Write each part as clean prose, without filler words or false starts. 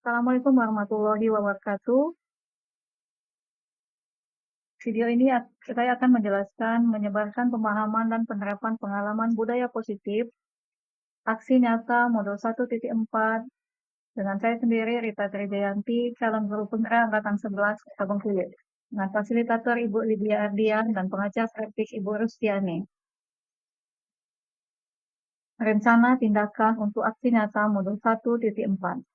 Assalamualaikum warahmatullahi wabarakatuh. Video ini saya akan menjelaskan menyebarkan pemahaman dan penerapan pengalaman budaya positif, aksi nyata modul 1.4 dengan saya sendiri Rita Trijayanti, calon guru penggerak angkatan 11 Kota Bengkulu, dengan fasilitator Ibu Lydia Ardian dan pengajar praktik Ibu Rustiani. Rencana tindakan untuk aksi nyata modul 1.4.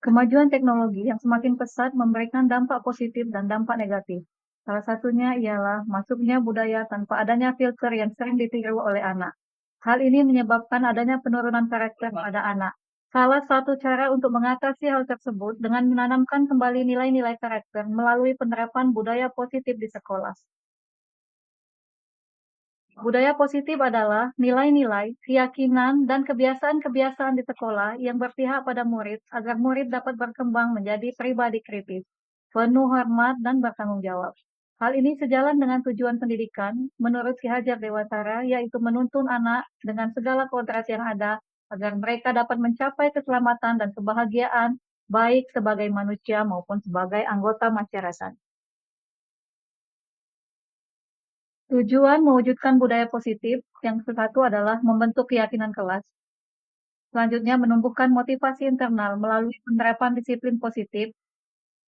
Kemajuan teknologi yang semakin pesat memberikan dampak positif dan dampak negatif. Salah satunya ialah masuknya budaya tanpa adanya filter yang sering ditiru oleh anak. Hal ini menyebabkan adanya penurunan karakter pada anak. Salah satu cara untuk mengatasi hal tersebut dengan menanamkan kembali nilai-nilai karakter melalui penerapan budaya positif di sekolah. Budaya positif adalah nilai-nilai, keyakinan, dan kebiasaan-kebiasaan di sekolah yang berpihak pada murid agar murid dapat berkembang menjadi pribadi kritis, penuh hormat, dan bertanggung jawab. Hal ini sejalan dengan tujuan pendidikan menurut Ki Hajar Dewantara, yaitu menuntun anak dengan segala kodrat yang ada agar mereka dapat mencapai keselamatan dan kebahagiaan baik sebagai manusia maupun sebagai anggota masyarakat. Tujuan mewujudkan budaya positif yang satu adalah membentuk keyakinan kelas. Selanjutnya, menumbuhkan motivasi internal melalui penerapan disiplin positif,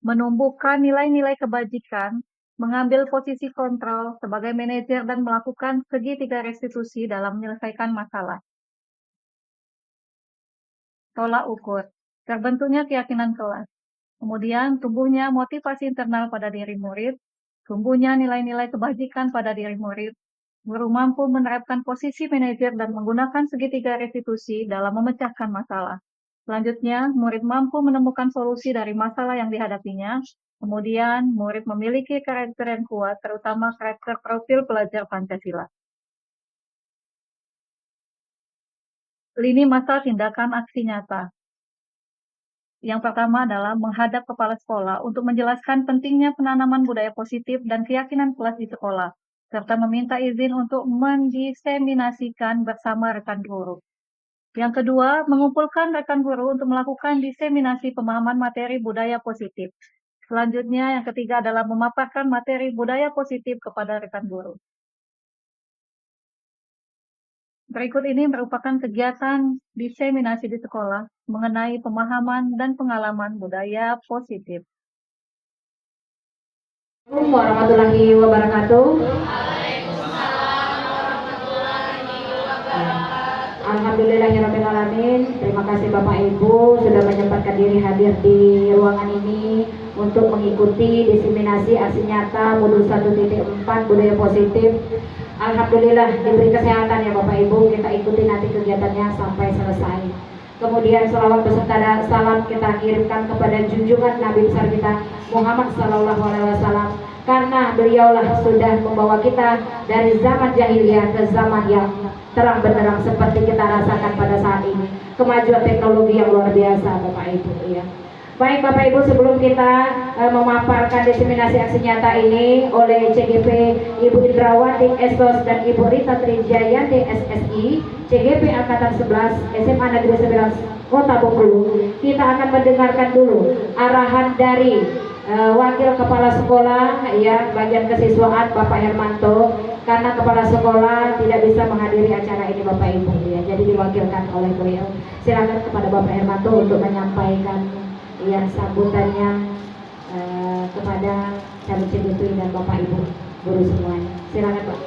menumbuhkan nilai-nilai kebajikan, mengambil posisi kontrol sebagai manajer dan melakukan segitiga restitusi dalam menyelesaikan masalah. Tolak ukur, terbentuknya keyakinan kelas. Kemudian, tumbuhnya motivasi internal pada diri murid, tumbuhnya nilai-nilai kebajikan pada diri murid, guru mampu menerapkan posisi manajer dan menggunakan segitiga restitusi dalam memecahkan masalah. Selanjutnya, murid mampu menemukan solusi dari masalah yang dihadapinya. Kemudian, murid memiliki karakter yang kuat, terutama karakter profil pelajar Pancasila. Lini masa tindakan aksi nyata. Yang pertama adalah menghadap kepala sekolah untuk menjelaskan pentingnya penanaman budaya positif dan keyakinan kelas di sekolah, serta meminta izin untuk mendiseminasikan bersama rekan guru. Yang kedua, mengumpulkan rekan guru untuk melakukan diseminasi pemahaman materi budaya positif. Selanjutnya, yang ketiga adalah memaparkan materi budaya positif kepada rekan guru. Berikut ini merupakan kegiatan diseminasi di sekolah mengenai pemahaman dan pengalaman budaya positif. Assalamualaikum warahmatullahi wabarakatuh. Alhamdulillahirrahmanirrahim. Terima kasih Bapak Ibu sudah menyempatkan diri hadir di ruangan ini untuk mengikuti diseminasi aksi nyata modul 1.4 budaya positif. Alhamdulillah diberi kesehatan ya Bapak Ibu, kita ikuti nanti kegiatannya sampai selesai. Kemudian salawat beserta salam kita kirimkan kepada junjungan Nabi besar kita Muhammad Sallallahu Alaihi Wasallam, karena beliaulah sudah membawa kita dari zaman jahiliyah ke zaman yang terang benderang seperti kita rasakan pada saat ini. Kemajuan teknologi yang luar biasa Bapak Ibu ya. Baik Bapak Ibu, sebelum kita memaparkan diseminasi aksi nyata ini oleh CGP Ibu Indrawati Estos dan Ibu Rita Trijayanti SSI CGP Angkatan 11 SMA Negeri 11 Kota Bengkulu, kita akan mendengarkan dulu arahan dari Wakil Kepala Sekolah ya bagian kesiswaan Bapak Hermanto, karena Kepala Sekolah tidak bisa menghadiri acara ini Bapak Ibu ya, jadi diwakilkan oleh beliau. Silakan kepada Bapak Hermanto untuk menyampaikan yang sambutannya kepada calon CGP dan Bapak Ibu guru semuanya. Silakan Pak.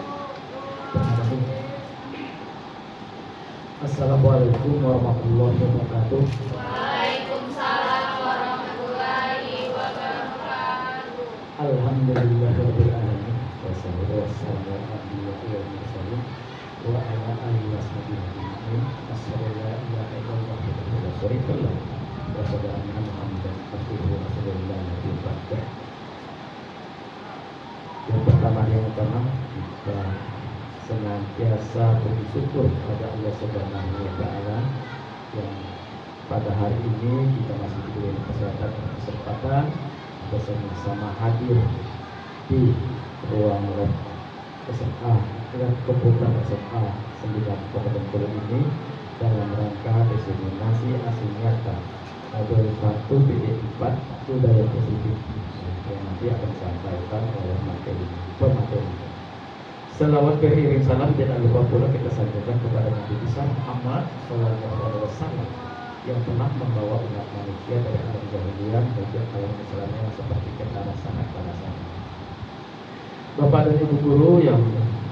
Assalamualaikum warahmatullahi wabarakatuh. Waalaikumsalam warahmatullahi wabarakatuh. Alhamdulillahirabbil alamin. Wassalatu wassalamu ala asyrofil mursalin wa ala alihi washabihi ajmain. Asyhadu an la ilaha illallah wahdahu la syarika lah wa asyhadu anna Muhammadan abduhu wa rasuluh. Yang pertama kita senantiasa bersyukur kepada Allah Subhanahu wa Ta'ala yang pada hari ini kita masih diberi kesempatan bersama-sama hadir di ruang SMA dengan komputer SMA 9 Kota Bengkulu ini dalam rangka diseminasi aksi nyata modul 1.4 budaya positif yang nanti akan disampaikan oleh pemateri. Selawat beriring salam jangan lupa pula kita sampaikan kepada Nabi besar Muhammad SAW yang telah membawa umat manusia dari alam jahiliyah menuju alam Islam yang seperti kita rasakan. Bapak dan Ibu guru yang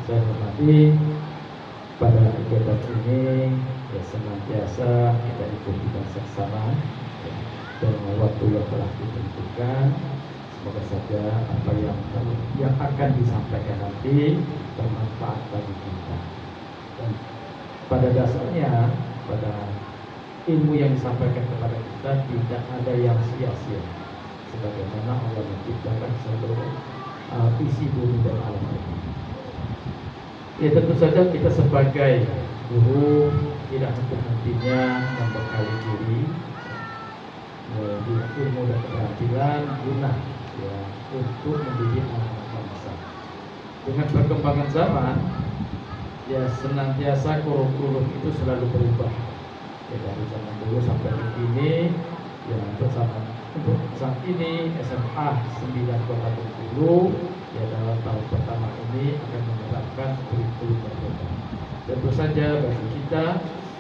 saya hormati, pada kegiatan ini ya senantiasa kita ikuti dan seksama dengan waktu yang telah ditentukan. Semoga saja apa yang akan disampaikan nanti bermanfaat bagi kita. Dan pada dasarnya, pada ilmu yang disampaikan kepada kita tidak ada yang sia-sia. Sebagaimana Allah menciptakan seluruh isi bumi dan alam ini. Ya tentu saja kita sebagai guru tidak henti-hentinya membekali diri di ilmu dan keterampilan guna ya untuk mendidik anak-anak bangsa. Dengan perkembangan zaman, ya senantiasa kurikulum itu selalu berubah. Ya, dari zaman dulu sampai kini, ya untuk saat ini SMA 9 Kota Bengkulu ya dalam tahun pertama ini akan menerapkan kurikulum berbeda. Tentu saja bagi kita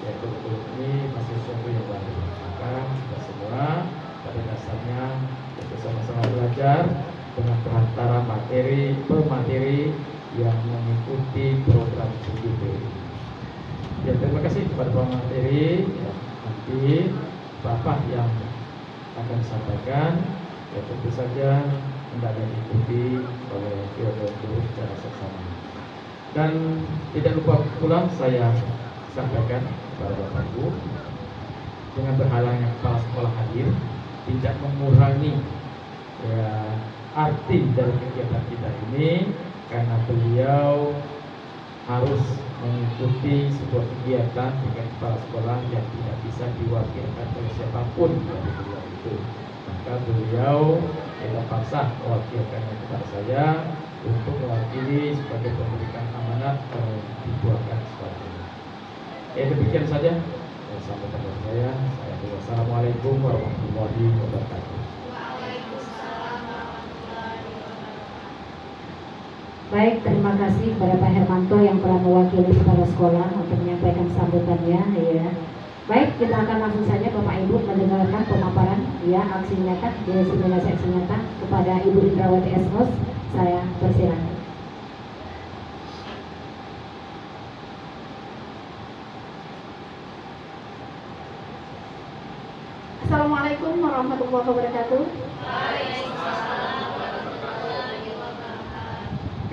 ya kurikulum ini masih sesuatu yang baru. Maka kita semua pada dasarnya kita sama-sama belajar dengan perantara pemateri yang mengikuti program studi ini. Ya terima kasih kepada pemateri ya, nanti Bapak yang akan disampaikan ya tentu saja hendaknya diikuti oleh guru secara seksama. Dan tidak lupa pula saya sampaikan kepada Bapak Ibu, dengan berhalangnya kepala sekolah hadir tidak mengurangi ya, arti dari kegiatan kita ini, karena beliau harus mengikuti sebuah kegiatan dengan kepala sekolah yang tidak bisa diwakilkan oleh siapapun dari beliau itu. Maka beliau tidak paksa mewakilkannya kepada saya untuk mewakili sebagai pemberikan amanat dibuatkan sebagainya. Demikian saja sampai dari saya. Wassalamualaikum warahmatullahi wabarakatuh. Baik, terima kasih kepada Pak Hermanto yang telah mewakili kepala sekolah untuk menyampaikan sambutannya ya. Baik, kita akan langsung saja Bapak Ibu mendengarkan pemaparan ya aksi nyata, diseminasi aksi nyata kepada Ibu Indrawati Esmos. Saya persilakan. Assalamualaikum warahmatullahi wabarakatuh.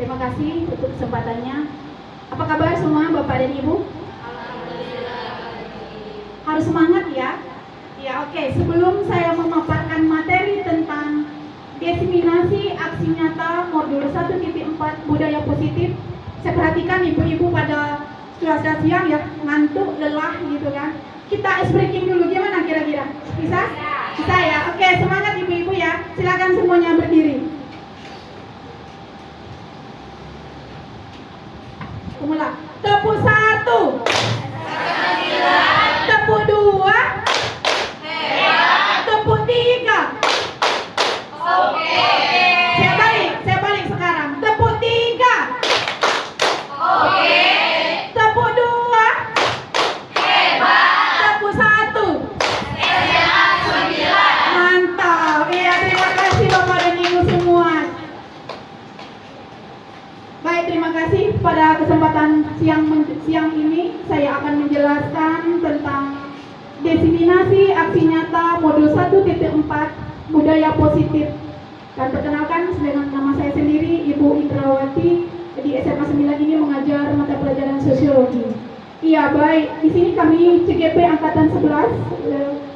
Terima kasih untuk kesempatannya. Apa kabar semua Bapak dan Ibu? Harus semangat ya. Ya oke, sebelum saya memaparkan materi tentang diseminasi aksi nyata modul 1.4 budaya positif, saya perhatikan ibu-ibu pada sudah siang ya, ngantuk, lelah gitu kan. Kita ice breaking dulu, gimana kira-kira? Bisa? Bisa ya? Oke, semangat ibu-ibu ya. Silakan semuanya berdiri. Mulai. Tepuk 1. Tepuk 2. Tepuk 3. Oke. Saya balik sekarang. Tepuk 3. Oke. Tepuk 2. Hebat. Tepuk 1. SMA 9. Mantap. Iya, terima kasih Bapak dan Ibu semua. Baik, terima kasih. Pada kesempatan siang ini saya akan menjelaskan tentang diseminasi aksi nyata modul 1.4 budaya positif. Dan perkenalkan dengan nama saya sendiri Ibu Indrawati, di SMA 9 ini mengajar mata pelajaran sosiologi. Iya, baik. Di sini kami CGP angkatan 11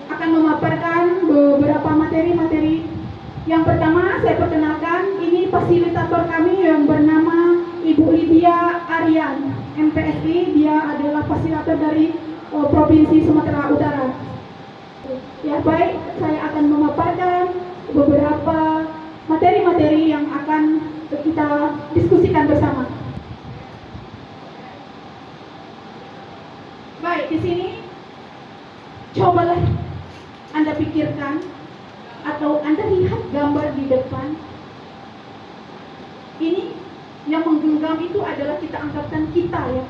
akan memaparkan beberapa materi-materi. Yang pertama saya perkenalkan, ini fasilitator kami yang bernama Ibu Lydia Aryan, MPSI. Dia adalah fasilitator dari Provinsi Sumatera Utara. Ya baik, saya akan memaparkan beberapa materi-materi yang akan kita diskusikan bersama. Baik, di sini Cobalah Anda pikirkan atau Anda lihat gambar di depan. Ini yang menggenggam itu adalah kita anggapkan kita ya.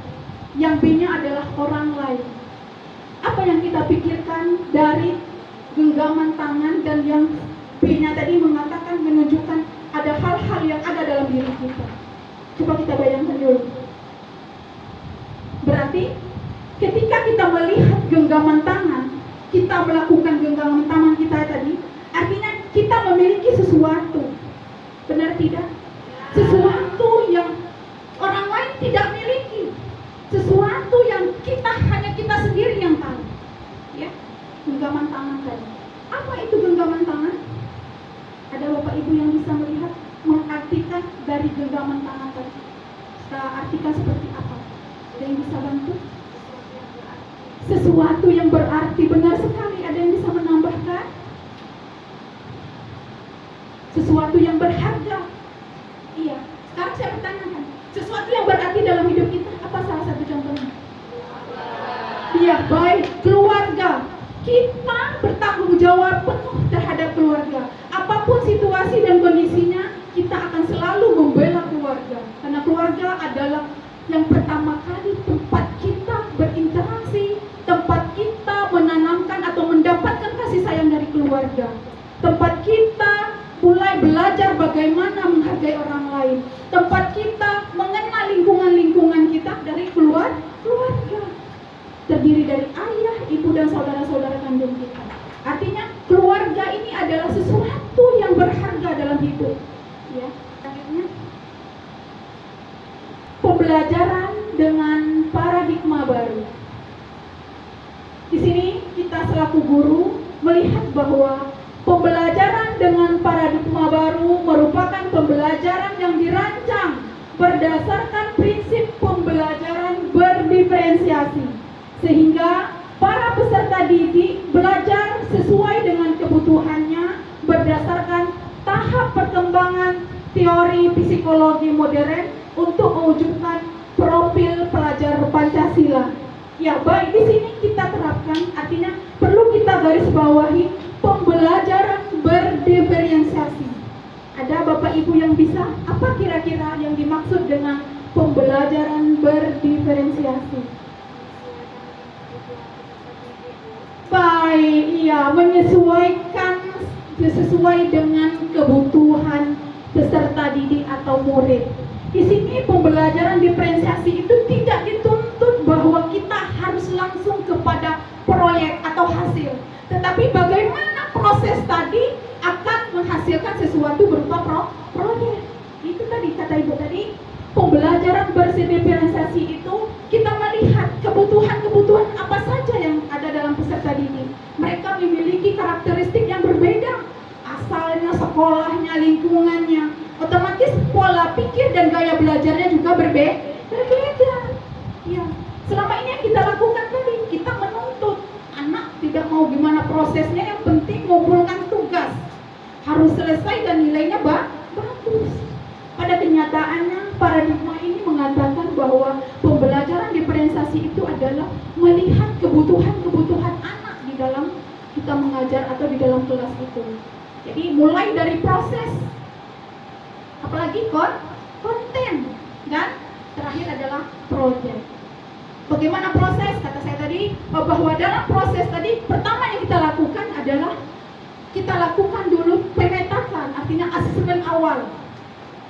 Yang B-nya adalah orang lain. Apa yang kita pikirkan dari genggaman tangan, dan yang B-nya tadi mengatakan menunjukkan ada hal-hal yang ada dalam diri kita. Coba kita bayangkan dulu. Berarti ketika kita melihat genggaman tangan, kita melakukan genggaman tangan kita tadi, artinya kita memiliki sesuatu. Benar tidak? Sesuatu yang orang lain tidak miliki. Sesuatu yang hanya kita sendiri yang tahu. Ya, genggaman tangan tadi. Apa itu genggaman tangan? Ada Bapak Ibu yang bisa melihat, mengartikan dari genggaman tangan tadi. Kita artikan seperti apa? Ada yang bisa bantu? Sesuatu yang berarti, benar sekali. Ada yang bisa menambahkan? Sesuatu yang berharga. Iya. Sekarang saya bertanyakan, sesuatu yang berarti dalam hidup kita, apa salah satu contohnya? Iya, baik, keluarga. Kita bertanggung jawab penuh terhadap keluarga. Apapun situasi dan kondisinya, kita akan selalu membela keluarga. Karena keluarga adalah yang pertama kali tempat kita berinteraksi, tempat kita menanamkan atau mendapatkan kasih sayang dari keluarga. Tempat kita mulai belajar bagaimana menghargai orang lain. Tempat kita mengenal lingkungan-lingkungan kita dari keluarga. Terdiri dari ayah, ibu, dan saudara-saudara kandung kita. Artinya keluarga ini adalah sesuatu yang berharga dalam hidup. Ya, akhirnya pembelajaran dengan paradigma baru. Di sini kita selaku guru melihat bahwa pembelajaran dengan paradigma baru merupakan pembelajaran yang dirancang berdasarkan prinsip pembelajaran berdiferensiasi, sehingga para peserta didik belajar sesuai dengan kebutuhannya berdasarkan tahap perkembangan teori psikologi modern untuk mewujudkan profil pelajar Pancasila. Ya, baik, di sini kita terapkan, artinya perlu kita garis bawahi pembelajaran berdiferensiasi. Ada Bapak Ibu yang bisa, apa kira-kira yang dimaksud dengan pembelajaran berdiferensiasi? Baik, iya, menyesuaikan sesuai dengan kebutuhan peserta didik atau murid. Di sini pembelajaran diferensiasi itu tidak dituntut bahwa kita harus langsung kepada proyek atau hasil, tetapi bagaimana proses tadi akan menghasilkan sesuatu berupa proyek. Itu tadi kata Ibu tadi, pembelajaran berdiferensiasi itu kita melihat kebutuhan-kebutuhan apa saja yang ada dalam peserta didik. Mereka memiliki karakteristik yang berbeda, asalnya, sekolahnya, lingkungannya. Otomatis pola pikir dan gaya belajarnya juga berbeda. Ya, selama ini yang kita lakukan tadi, kita menuntut anak tidak mau gimana prosesnya, yang penting mengumpulkan tugas, harus selesai dan nilainya bagus. Pada kenyataannya, paradigma ini mengatakan bahwa pembelajaran diferensiasi itu adalah melihat kebutuhan-kebutuhan anak di dalam kita mengajar atau di dalam kelas itu. Jadi mulai dari proses, apalagi konten, dan terakhir adalah proyek. Bagaimana proses? Kata saya tadi bahwa dalam proses tadi pertama yang kita lakukan adalah kita lakukan dulu pemetakan, artinya asesmen awal.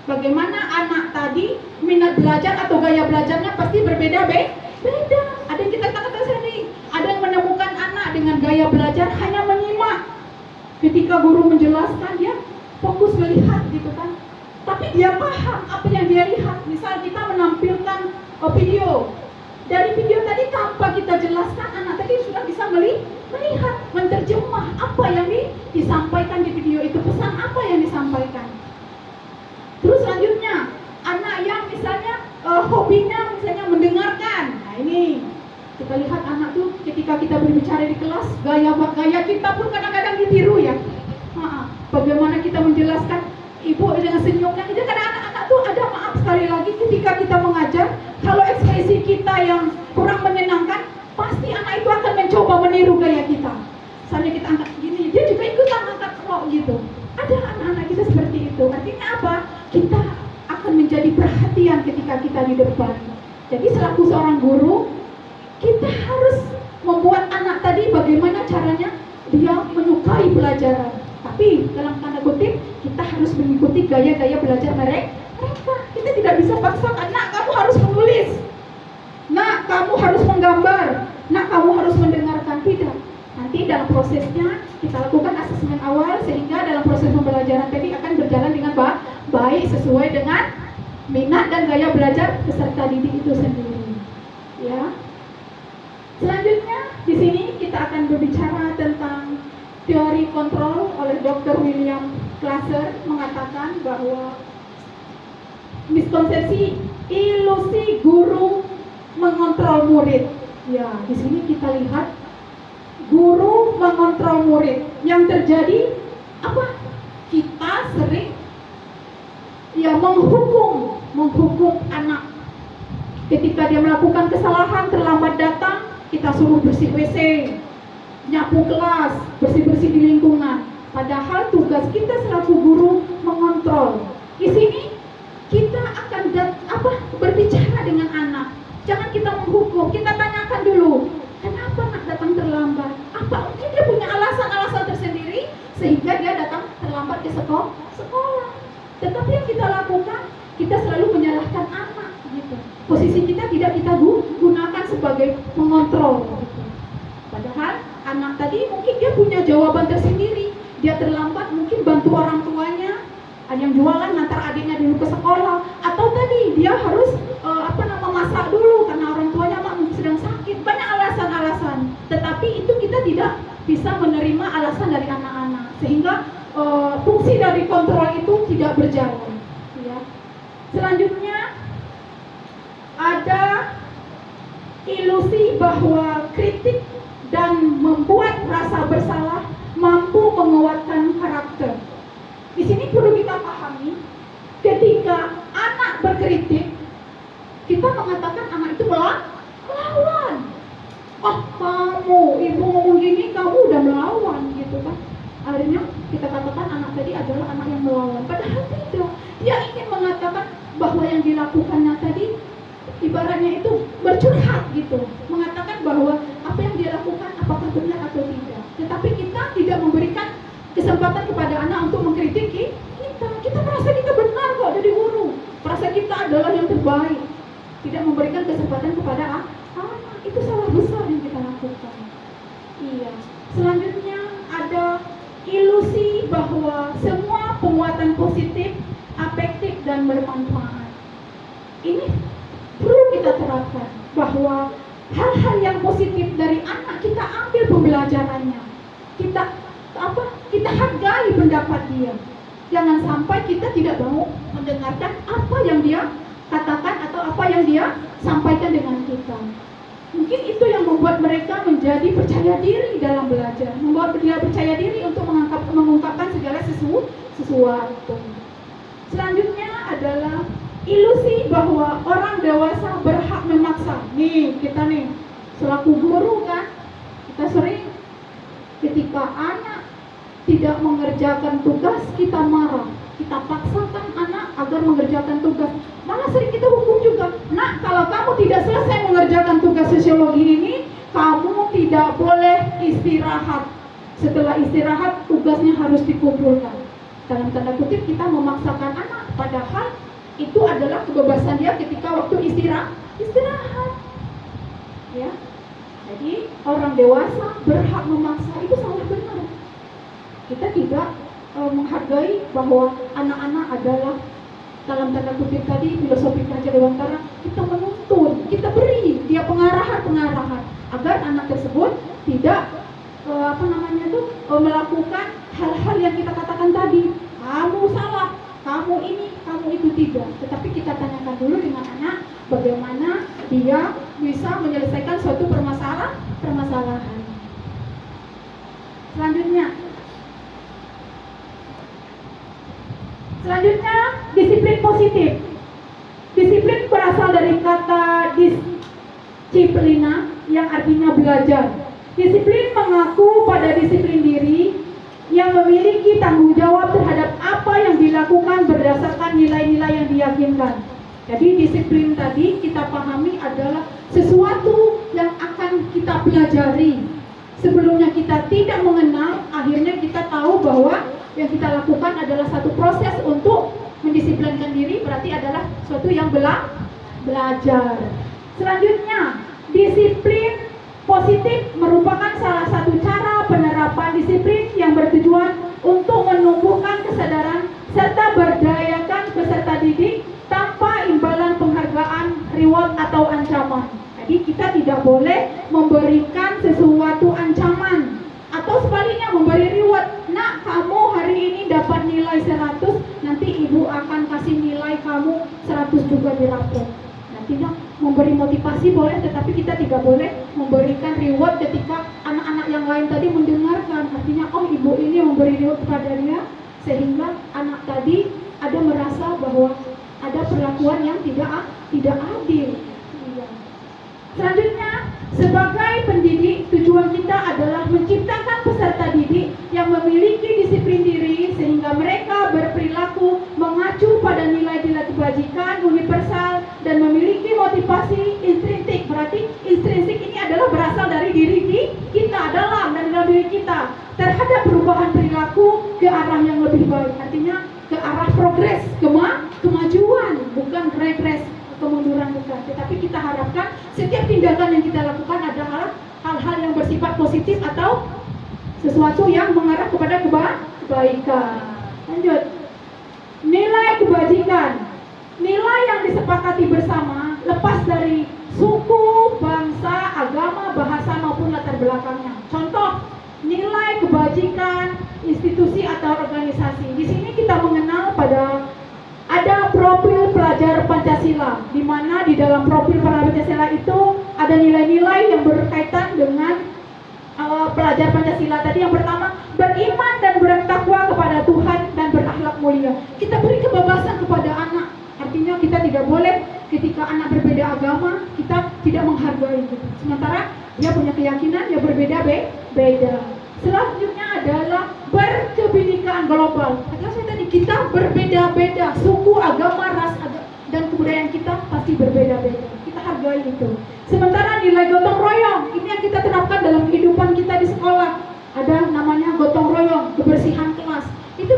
Bagaimana anak tadi minat belajar atau gaya belajarnya pasti berbeda. Ada yang kita katakan tadi, ada yang menemukan anak dengan gaya belajar hanya menyimak. Ketika guru menjelaskan, dia fokus melihat gitu kan. Tapi dia paham apa yang dia lihat. Misal kita menampilkan video. Dari video tadi tanpa kita jelaskan, anak tadi sudah bisa melihat, menerjemah apa yang disampaikan di video itu, pesan apa yang disampaikan. Terus selanjutnya, anak yang misalnya hobinya misalnya mendengarkan. Nah ini, kita lihat anak tuh ketika kita berbicara di kelas, gaya kita pun kadang-kadang ditiru ya. Bagaimana kita menjelaskan, ibu dengan senyumnya, jadi kadang anak-anak tuh ada, maaf sekali lagi, ketika kita mengajar, kalau ekspresi kita yang kurang menyenangkan, pasti anak itu akan mencoba mencoba meniru gaya kita. Misalnya kita angkat gini, dia juga ikutan angkat rok gitu. Ada anak-anak kita seperti itu. Artinya apa? Kita akan menjadi perhatian ketika kita di depan. Jadi selaku seorang guru, kita harus membuat anak tadi bagaimana caranya dia menyukai pelajaran. Tapi dalam tanda kutip, kita harus mengikuti gaya-gaya belajar mereka. Kita tidak bisa paksakan, nak kamu harus menulis, nak kamu harus menggambar, nak kamu harus mendengarkan. Tidak. Nanti dalam prosesnya kita lakukan asesmen awal sehingga dalam proses pembelajaran tadi akan berjalan dengan baik sesuai dengan minat dan gaya belajar peserta didik itu sendiri. Ya. Selanjutnya di sini kita akan berbicara tentang teori kontrol oleh Dr. William Glasser mengatakan bahwa miskonsepsi ilusi guru mengontrol murid. Ya, di sini kita lihat guru mengontrol murid. Yang terjadi apa? Kita sering menghukum anak. Ketika dia melakukan kesalahan, terlambat datang, kita suruh bersih WC, nyapu kelas, bersih-bersih di lingkungan. Padahal tugas kita selaku guru mengontrol. Di sini kita akan berbicara dengan anak. Jangan kita menghukum, kita tanyakan dulu, kenapa nak datang terlambat? Apa mungkin dia punya alasan-alasan tersendiri sehingga dia datang terlambat ke sekolah. Tetapi yang kita lakukan, kita selalu menyalahkan anak gitu. Posisi kita tidak kita gunakan sebagai mengontrol gitu. Padahal anak tadi mungkin dia punya jawaban tersendiri. Dia terlambat mungkin bantu orang tuanya, ada yang jualan ngantar adiknya dulu ke sekolah, atau tadi dia harus masak dulu karena orang tuanya sedang sakit. Banyak alasan-alasan. Tetapi itu kita tidak bisa menerima alasan dari anak-anak sehingga fungsi dari kontrol itu tidak berjalan. Ya. Selanjutnya ada ilusi bahwa kritik dan membuat rasa bersalah mampu menguatkan karakter. Di sini perlu kita pahami, ketika anak berkritik, kita mengatakan anak itu melawan. Oh, kamu, ibu ngomong gini, kamu udah melawan, gitu kan? Akhirnya kita katakan anak tadi adalah anak yang melawan. Padahal tidak. Dia ingin mengatakan bahwa yang dilakukannya tadi ibaratnya itu bercurhat gitu, mengatakan bahwa apa yang dia lakukan apakah benar atau tidak. Tetapi kita tidak memberikan kesempatan kepada anak untuk mengkritik kita. Kita merasa kita benar kok jadi guru, merasa kita adalah yang terbaik. Tidak memberikan kesempatan kepada anak, itu salah besar yang kita lakukan. Iya. Selanjutnya ada ilusi bahwa semua penguatan positif, afektif dan bermanfaat. Ini perlu kita terapkan bahwa hal-hal yang positif dari anak kita ambil pembelajarannya. Kita hargai pendapat dia. Jangan sampai kita tidak mau mendengarkan apa yang dia katakan atau apa yang dia sampaikan dengan kita. Mungkin itu yang membuat mereka menjadi percaya diri dalam belajar, membuat dia percaya diri untuk mengungkapkan segala sesuatu. Selanjutnya adalah ilusi bahwa orang dewasa berhak memaksa. Nih, kita nih selaku guru kan, kita sering ketika anak tidak mengerjakan tugas, kita marah. Kita paksakan anak agar mengerjakan tugas. Malah sering kita hukum juga. Nak, kalau kamu tidak selesai mengerjakan tugas sosiologi ini, kamu tidak boleh istirahat. Setelah istirahat, tugasnya harus dikumpulkan. Dalam tanda kutip kita memaksakan anak, padahal itu adalah kebebasan dia ketika waktu istirahat. Ya. Jadi orang dewasa berhak memaksa, itu salah benar. Kita tidak menghargai bahwa anak-anak adalah dalam tanda kutip tadi filosofi Kerajaan Dewantara, kita menuntun, kita beri dia pengarahan agar anak tersebut tidak melakukan hal-hal yang kita katakan tadi. Kamu salah, kamu ini, kamu itu tidak. Tetapi kita tanyakan dulu dengan anak bagaimana dia bisa menyelesaikan suatu permasalahan. Selanjutnya, disiplin positif. Disiplin berasal dari kata disiplina yang artinya belajar. Disiplin mengaku pada disiplin diri yang memiliki tanggung jawab terhadap apa yang dilakukan berdasarkan nilai-nilai yang diyakinkan. Jadi disiplin tadi kita pahami adalah sesuatu yang akan kita pelajari. Sebelumnya kita tidak mengenal, akhirnya kita tahu bahwa yang kita lakukan adalah satu proses untuk mendisiplinkan diri, berarti adalah sesuatu yang belajar. Selanjutnya, disiplin positif merupakan salah satu cara penerapan disiplin yang bertujuan untuk menumbuhkan kesadaran serta berdayakan peserta didik tanpa imbalan penghargaan, reward atau ancaman. Jadi kita tidak boleh memberikan sesuatu ancaman atau sebaliknya memberi reward. Nak, kamu hari ini dapat nilai 100, nanti ibu akan kasih nilai kamu 100 juga di rapor. Nantinya memberi motivasi boleh, tetapi kita tidak boleh memberikan reward ketika anak-anak yang lain tadi mendengarkan. Artinya, oh ibu ini memberi reward kepada dia, sehingga anak tadi ada merasa bahwa ada perlakuan yang tidak adil. Selanjutnya, sebagai pendidik, tujuan kita adalah menciptakan peserta didik yang memiliki disiplin diri sehingga mereka berperilaku mengacu pada nilai-nilai kebajikan universal dan memiliki motivasi intrinsik. Berarti intrinsik ini adalah berasal dari diri kita, dalam diri kita terhadap perubahan perilaku ke arah yang lebih baik. Artinya ke arah progres, kemajuan, bukan regres, kemunduran bukan. Tetapi kita harapkan setiap tindakan yang kita lakukan adalah hal-hal yang bersifat positif atau sesuatu yang mengarah kepada kebaikan. Lanjut. Nilai kebajikan. Nilai yang disepakati bersama lepas dari suku, bangsa, agama, bahasa maupun latar belakangnya. Contoh, nilai kebajikan institusi atau organisasi. Di sini kita mengenal pada ada profil pelajar Pancasila, di mana di dalam profil pelajar Pancasila itu ada nilai-nilai yang berkaitan dengan pelajar Pancasila tadi. Yang pertama, beriman dan bertakwa kepada Tuhan dan berakhlak mulia. Kita beri kebebasan kepada anak. Artinya kita tidak boleh ketika anak berbeda agama, kita tidak menghargai gitu. Sementara dia punya keyakinan, dia berbeda-beda. Selanjutnya adalah berkebinekaan global. Saya tadi kita berbeda-beda, suku, agama, ras, dan kebudayaan kita pasti berbeda-beda. Kita hargai itu. Sementara nilai gotong royong, ini yang kita terapkan dalam kehidupan kita di sekolah. Ada namanya gotong royong, kebersihan kelas. Itu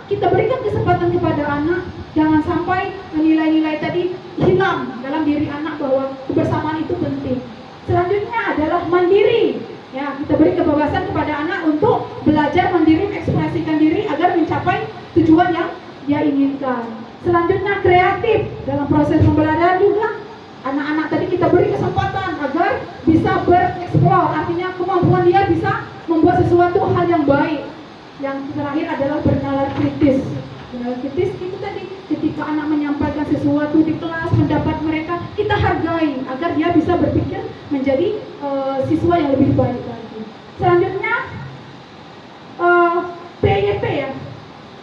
kita berikan kesempatan kepada anak, jangan sampai nilai-nilai tadi hilang dalam diri anak bahwa kebersamaan itu penting. Selanjutnya adalah mandiri. Ya, kita beri kebebasan kepada anak untuk belajar mandiri, mengekspresikan diri agar mencapai tujuan yang dia inginkan. Selanjutnya kreatif. Dalam proses pembelajaran juga anak-anak tadi kita beri kesempatan agar bisa bereksplor. Artinya kemampuan dia bisa membuat sesuatu hal yang baik. Yang terakhir adalah bernalar kritis. Bernalar kritis itu tadi ketika anak menyampaikan sesuatu di kelas, pendapat mereka kita hargai agar dia bisa berpikir menjadi siswa yang lebih baik lagi. Selanjutnya PYP ya.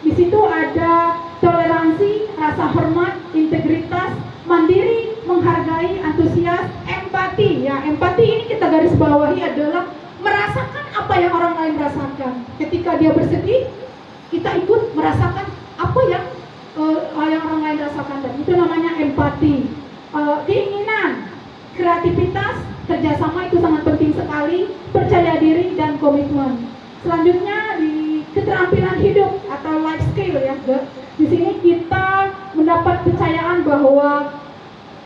Di situ ada toleransi, rasa hormat, integritas, mandiri, menghargai, antusias, empati. Ya, empati ini kita garis bawahi adalah merasakan apa yang orang lain rasakan. Ketika dia bersedih, kita ikut merasakan apa yang orang lain rasakan. Dan itu namanya empati. Keinginan, kreativitas, kerjasama itu sangat penting sekali, percaya diri dan komitmen. Selanjutnya di keterampilan hidup atau life skill ya. Di sini kita mendapat kepercayaan bahwa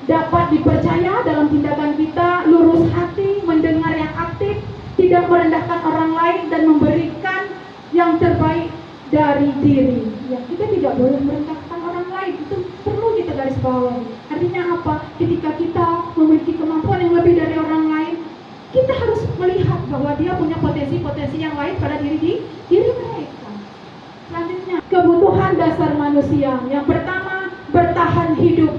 dapat dipercaya dalam tindakan kita, lurus hati, mendengar yang aktif, tidak merendahkan orang lain dan memberikan yang terbaik dari diri. Ya, kita tidak boleh merendahkan orang lain. Itu perlu kita garis bawahi. Artinya apa? Ketika kita memiliki kemampuan yang lebih dari orang lain, kita harus melihat bahwa dia punya potensi-potensi yang lain pada diri mereka. Selanjutnya, kebutuhan dasar manusia. Yang pertama, bertahan hidup.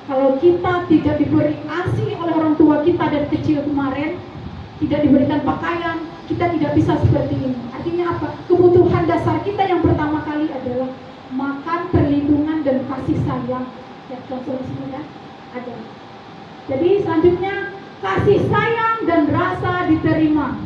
Kalau kita tidak diberi ASI oleh orang tua kita dari kecil kemarin, tidak diberikan pakaian, kita tidak bisa seperti ini. Artinya apa? Kebutuhan dasar kita yang pertama kali adalah makan, perlindungan, dan kasih sayang. Ya, contoh di sini kan ada. Jadi selanjutnya kasih sayang dan rasa diterima.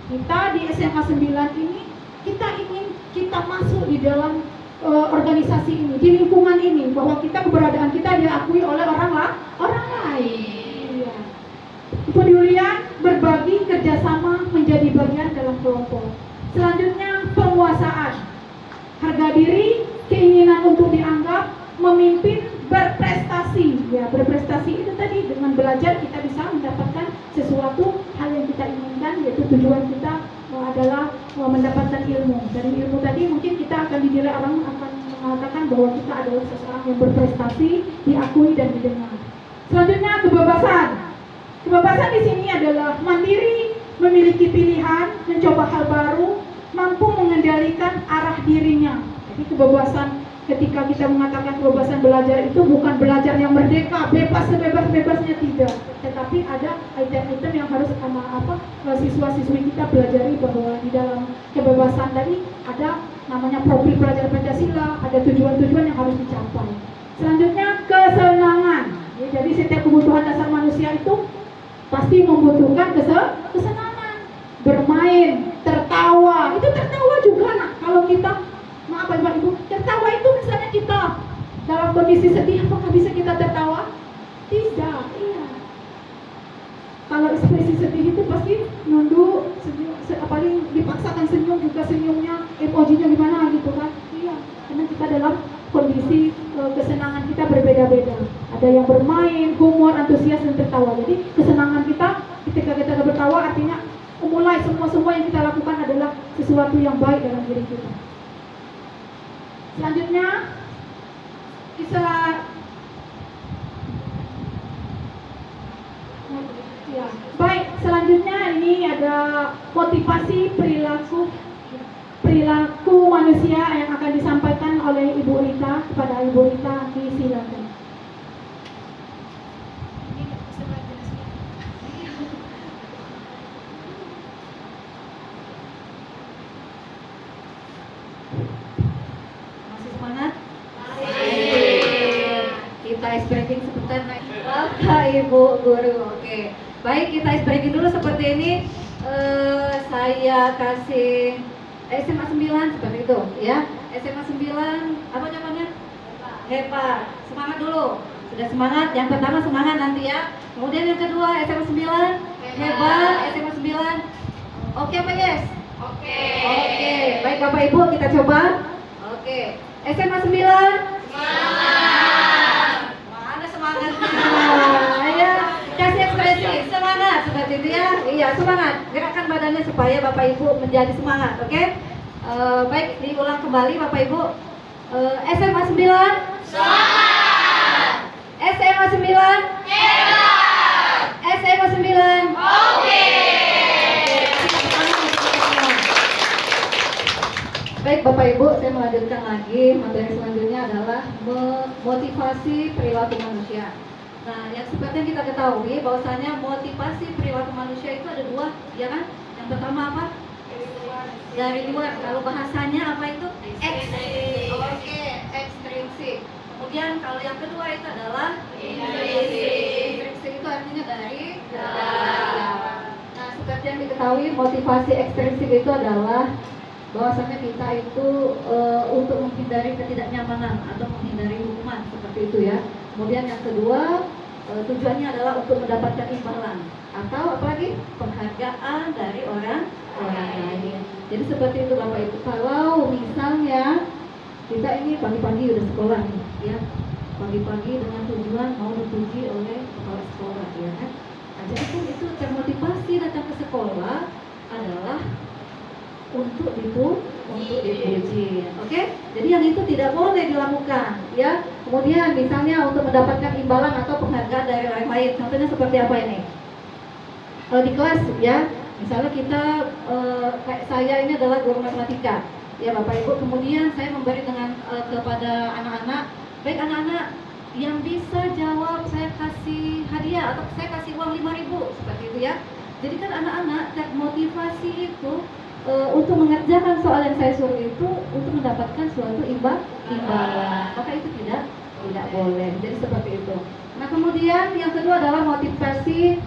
Kita di SMA 9 ini, kita ingin kita masuk di dalam organisasi ini, di lingkungan ini, bahwa keberadaan kita diakui oleh orang lain. Iya. Kepedulian, berbagi, kerjasama, menjadi bagian dalam kelompok. Selanjutnya, penguasaan. Harga diri, keinginan untuk dianggap, memimpin, berprestasi. Ya, berprestasi itu tadi, dengan belajar kita bisa mendapatkan sesuatu hal yang kita inginkan, yaitu tujuan kita adalah mendapatkan ilmu. Dari ilmu tadi mungkin kita akan dinilai, orang akan mengatakan bahwa kita adalah seseorang yang berprestasi, diakui dan didengar. Selanjutnya, kebebasan. Kebebasan di sini adalah mandiri, memiliki pilihan, mencoba hal baru, mampu mengendalikan arah dirinya. Jadi kebebasan, ketika kita mengatakan kebebasan belajar itu bukan belajar yang merdeka, bebas sebebas-bebasnya, tidak. Tetapi ada item-item yang harus siswa-siswi kita pelajari, bahwa di dalam kebebasan tadi ada namanya profil pelajar Pancasila, ada tujuan-tujuan yang harus dicapai. Selanjutnya, kesenangan. Ya, jadi setiap kebutuhan dasar manusia itu pasti membutuhkan kesenangan. Bermain, tertawa, itu tertawa juga. Nah, kalau kita, maaf Bapak Ibu, tertawa itu misalnya kita dalam kondisi sedih, apakah bisa kita tertawa? Tidak, iya. Kalau ekspresi sedih itu pasti nunduk, senyum, paling dipaksakan senyum juga, senyumnya, emojinya gimana gitu kan? Iya, karena kita dalam kondisi kesenangan kita berbeda-beda. Ada yang bermain, humor, antusias, dan tertawa. Jadi kesenangan kita ketika kita bertawa artinya memulai semua yang kita lakukan adalah sesuatu yang baik dalam diri kita. Selanjutnya, bisa ya, baik. Selanjutnya ini ada motivasi perilaku manusia yang akan disampaikan oleh Ibu Rita kepada Ibu Rita. Silakan. Masih semangat? Kita ice breaking sebentar, Bapak Ibu guru. Oke. Baik, kita ice breaking dulu seperti ini. Saya kasih SMA 9 seperti itu ya. SMA 9 apa namanya? Hebat. Semangat dulu. Sudah semangat, yang pertama semangat nanti ya. Kemudian yang kedua SMA 9 hebat. SMA 9 oke apa yes? Oke. Oke. Baik Bapak Ibu, kita coba. Oke. SMA 9 Semangat. mana semangatnya? Ayo kasih ekspresi semangat seperti itu ya. Iya, semangat. Gerakkan badannya supaya Bapak Ibu menjadi semangat, oke? Baik, diulang kembali Bapak Ibu. SMA 9 Semangat. SMA 9 Hebat. SMA 9 Oke. Baik Bapak Ibu, saya melanjutkan lagi. Materi selanjutnya adalah motivasi perilaku manusia. Nah, yang seperti yang kita ketahui bahwasanya motivasi perilaku manusia itu ada dua, ya kan? Yang pertama apa? Dari luar. Kalau bahasanya apa itu? Ekstrinsik. Oke, ekstrinsik. Kemudian kalau yang kedua itu adalah intrinsik. Intrinsik itu artinya dari dalam. Nah, seperti yang diketahui motivasi ekstrinsik itu adalah bahwasanya kita itu untuk menghindari ketidaknyamanan atau menghindari hukuman seperti itu ya. Kemudian yang kedua tujuannya adalah untuk mendapatkan imbalan atau apalagi penghargaan dari orang lain. Jadi seperti itu Bapak Ibu. Kalau misalnya kita ini pagi-pagi udah sekolah nih ya, pagi-pagi dengan tujuan mau dipuji oleh kepala sekolah ya kan. Nah, jadi kan itu termotivasi datang ke sekolah adalah untuk dipuji, oke? Jadi yang itu tidak boleh dilakukan, ya. Kemudian misalnya untuk mendapatkan imbalan atau penghargaan dari orang lain, contohnya seperti apa ini? Kalau di kelas, ya, misalnya kita kayak saya ini adalah guru matematika, ya Bapak Ibu. Kemudian saya memberi dengan kepada anak-anak, baik anak-anak yang bisa jawab saya kasih hadiah atau saya kasih uang 5.000 seperti itu ya. Jadi kan anak-anak termotivasi itu untuk mengerjakan soal yang saya suruh itu untuk mendapatkan suatu imbalan, maka itu tidak boleh. Jadi seperti itu. Nah kemudian yang kedua adalah motivasi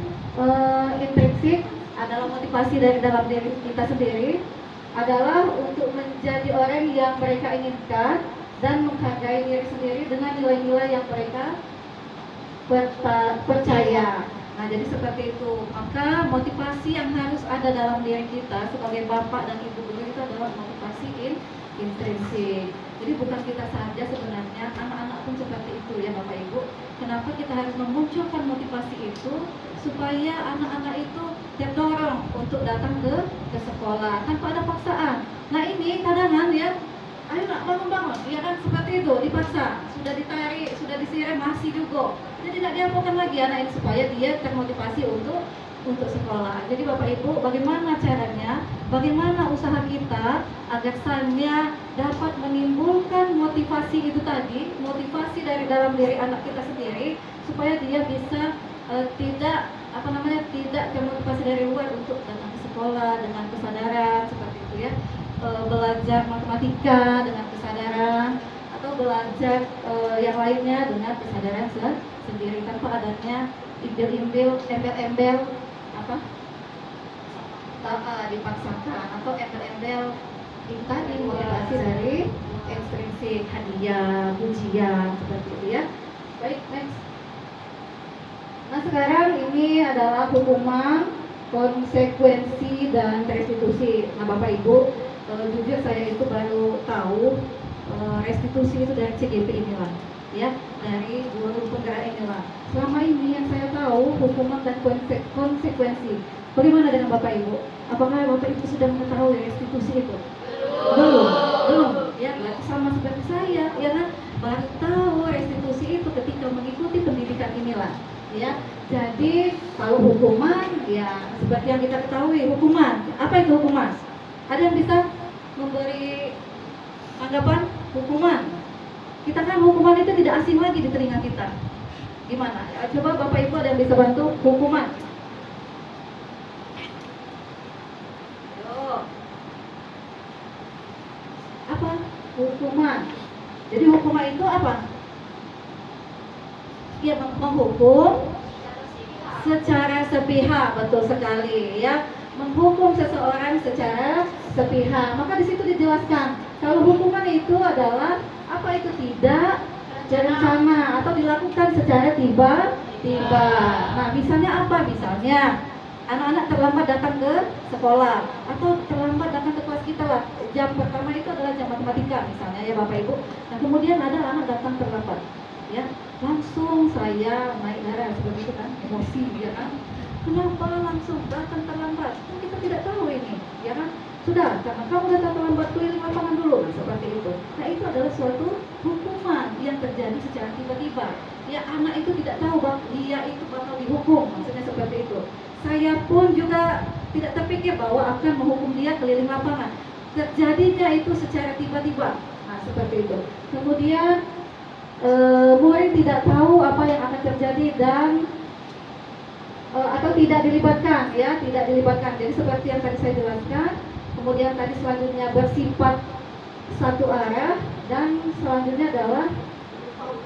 intrinsik. adalah motivasi dari dalam diri kita sendiri, adalah untuk menjadi orang yang mereka inginkan dan menghargai diri sendiri dengan nilai-nilai yang mereka percaya. Nah, jadi seperti itu. Maka motivasi yang harus ada dalam diri kita sebagai bapak dan ibu guru itu adalah motivasi intrinsik. Jadi bukan kita saja sebenarnya, anak-anak pun seperti itu ya Bapak Ibu. Kenapa kita harus memunculkan motivasi itu supaya anak-anak itu terdorong untuk datang ke sekolah tanpa ada paksaan. Nah ini kadang-kadang ya, ayo nak bangun-bangun, ya kan seperti itu, dipaksa, sudah ditarik, sudah disiram masih juga. Jadi tidak diapakan lagi anak ini supaya dia termotivasi untuk sekolah. Jadi Bapak Ibu, bagaimana caranya, bagaimana usaha kita agar saya dapat menimbulkan motivasi itu tadi, motivasi dari dalam diri anak kita sendiri, supaya dia bisa tidak termotivasi dari luar untuk datang ke sekolah dengan kesadaran seperti itu ya. Belajar matematika dengan kesadaran atau belajar yang lainnya dengan kesadaran sendiri tanpa adanya imbel-imbel, embel-embel dipaksakan atau embel-embel itu tadi motivasi dari ekstrinsik, hadiah, pujian seperti itu ya. Baik, next. Nah sekarang ini adalah hukuman, konsekuensi dan restitusi. Nah Bapak Ibu, jujur saya itu baru tahu restitusi itu dari CGP inilah, ya, dari guru penggerak inilah. Selama ini yang saya tahu hukuman dan konsekuensi. Bagaimana dengan Bapak Ibu? Apakah Bapak Ibu sudah mengetahui restitusi itu? Belum. Ya, sama seperti saya, ya kan? Baru tahu restitusi itu ketika mengikuti pendidikan inilah. Ya, jadi kalau hukuman, ya seperti yang kita ketahui hukuman. Apa itu hukuman? Ada yang bisa memberi anggapan hukuman? Kita kan hukuman itu tidak asing lagi di telinga kita. Gimana? Coba Bapak Ibu ada yang bisa bantu hukuman? Yo. Apa? Hukuman. Jadi hukuman itu apa? Ya, menghukum secara sepihak, betul sekali ya, menghukum seseorang secara sepihak. Maka di situ dijelaskan kalau hukuman itu adalah apa itu tidak berencana atau dilakukan secara tiba-tiba. Nah, misalnya apa? Misalnya anak-anak terlambat datang ke sekolah atau terlambat datang ke kelas kita lah. Jam pertama itu adalah jam matematika misalnya ya Bapak Ibu. Nah, kemudian ada anak datang terlambat. Ya, langsung saya naik darah seperti itu kan, emosi ya kan. Kenapa langsung datang terlambat? Kita tidak tahu ini, ya kan? Sudah, karena kamu datang terlambat, keliling lapangan dulu, seperti itu. Nah, itu adalah suatu hukuman yang terjadi secara tiba-tiba. Ya, anak itu tidak tahu bahwa dia itu bakal dihukum, maksudnya seperti itu. Saya pun juga tidak terpikir bahwa akan menghukum dia keliling lapangan. Terjadinya itu secara tiba-tiba. Nah, seperti itu. Kemudian murid tidak tahu apa yang akan terjadi dan atau tidak dilibatkan, ya, tidak dilibatkan. Jadi seperti yang tadi saya jelaskan. Kemudian tadi selanjutnya bersifat satu arah dan selanjutnya adalah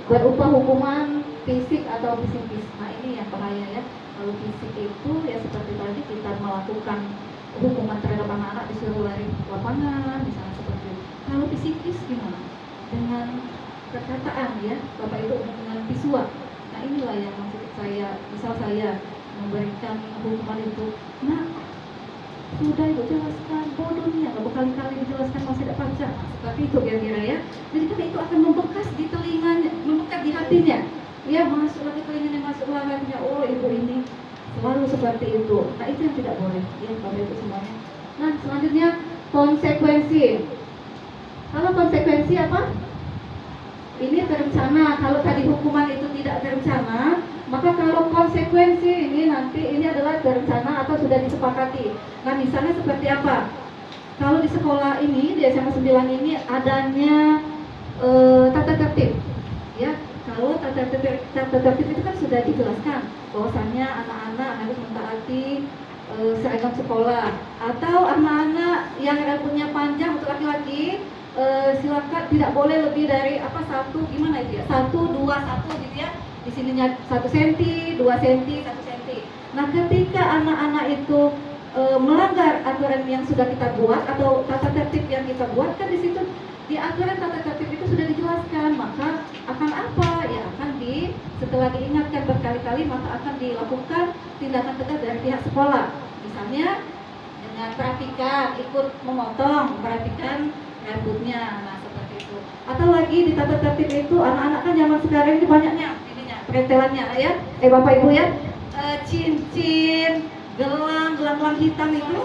berupa hukuman fisik atau psikis. Nah, ini yang bahaya ya. Kalau fisik itu ya seperti tadi kita melakukan hukuman terhadap anak-anak disuruh lari lapangan, misalnya seperti itu. Kalau psikis gimana? Dengan perkataan ya, Bapak Ibu, dengan visual. Nah, inilah yang maksud saya, misal saya memberikan hukuman itu, nah sudah Ibu jelaskan, bodohnya nggak berkali-kali dijelaskan masih tidak baca. Nah, seperti itu kira-kira ya. Jadi kan itu akan membekas di telinganya, membekas di hatinya. Ya, masuk lagi telinganya, masuk lagi. Oh, Ibu ini selalu seperti itu. Nah, itu yang tidak boleh ya Bapak Ibu semuanya. Nah, selanjutnya konsekuensi. Kalau konsekuensi apa? Ini terencana. Kalau tadi hukuman itu tidak terencana, maka kalau konsekuensi ini nanti ini adalah terencana atau sudah disepakati. Nah, misalnya seperti apa? Kalau di sekolah ini, di SMA 9 ini adanya tata tertib. Ya, kalau tata tertib itu kan sudah dijelaskan bahwasannya anak-anak harus mentaati seragam sekolah, atau anak-anak yang rambutnya panjang untuk laki-laki silakan tidak boleh lebih dari satu gimana itu ya, 1, 2, 1 gitu ya, di sininya 1 cm, 2 cm, 1 cm. Nah, ketika anak-anak itu melanggar aturan yang sudah kita buat atau tata tertib yang kita buat, kan di situ di aturan tata tertib itu sudah dijelaskan, maka akan apa ya, akan setelah diingatkan berkali-kali maka akan dilakukan tindakan tegas dari pihak sekolah, misalnya dengan perhatikan ikut memotong, perhatikan rambutnya, nah seperti itu. Atau lagi di tata tertib itu anak-anak kan zaman sekarang ini banyaknya ininya pretelannya ya, Bapak Ibu ya, cincin, gelang hitam itu,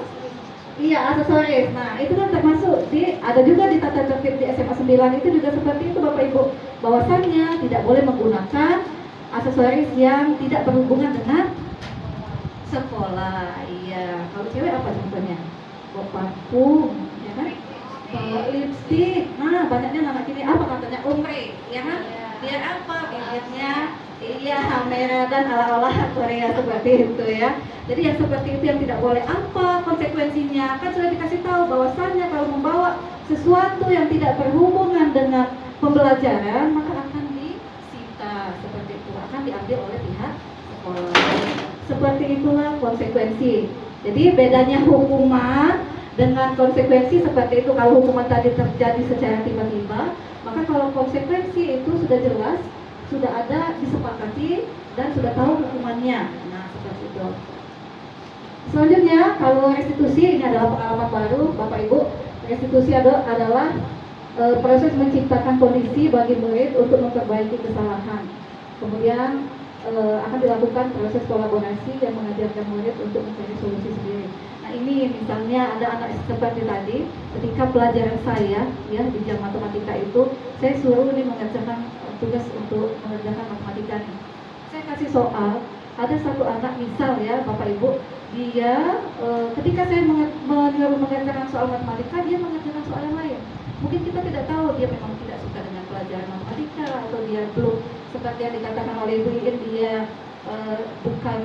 iya aksesoris. Nah itu kan termasuk ada juga di tata tertib di SMA 9 itu juga seperti itu Bapak Ibu, bahwasannya tidak boleh menggunakan aksesoris yang tidak berhubungan dengan sekolah. Iya, kalau cewek apa contohnya? Bawa parfum, ya kan? Bawa lipstik. Nah banyaknya anak ini apa katanya, ombre, ya kan? Biar apa? Bibirnya iya merah dan ala-ala Korea seperti itu ya. Jadi yang seperti itu yang tidak boleh. Apa konsekuensinya? Kan sudah dikasih tahu bahwasannya kalau membawa sesuatu yang tidak berhubungan dengan pembelajaran maka akan disita, seperti itu, akan diambil oleh pihak sekolah. Seperti itulah konsekuensi. Jadi bedanya hukuman dengan konsekuensi seperti itu. Kalau hukuman tadi terjadi secara tiba-tiba, maka kalau konsekuensi itu sudah jelas, sudah ada disepakati dan sudah tahu hukumannya. Nah seperti itu. Selanjutnya kalau restitusi, ini adalah pengalaman baru Bapak Ibu. Restitusi adalah proses menciptakan kondisi bagi murid untuk memperbaiki kesalahan. Kemudian akan dilakukan proses kolaborasi yang mengajarkan murid untuk mencari solusi sendiri. Nah ini misalnya ada anak seperti tadi, ketika pelajaran saya ya di jam matematika itu, saya suruh ini mengerjakan tugas untuk mengerjakan matematika nih. Saya kasih soal, ada satu anak misal ya Bapak Ibu, dia ketika saya menyuruh mengerjakan soal matematika, dia mengerjakan soal yang lain. Mungkin kita tidak tahu dia memang tidak suka dengan pelajaran matematika, atau dia belum seperti yang dikatakan oleh Ibu Iin, dia bukan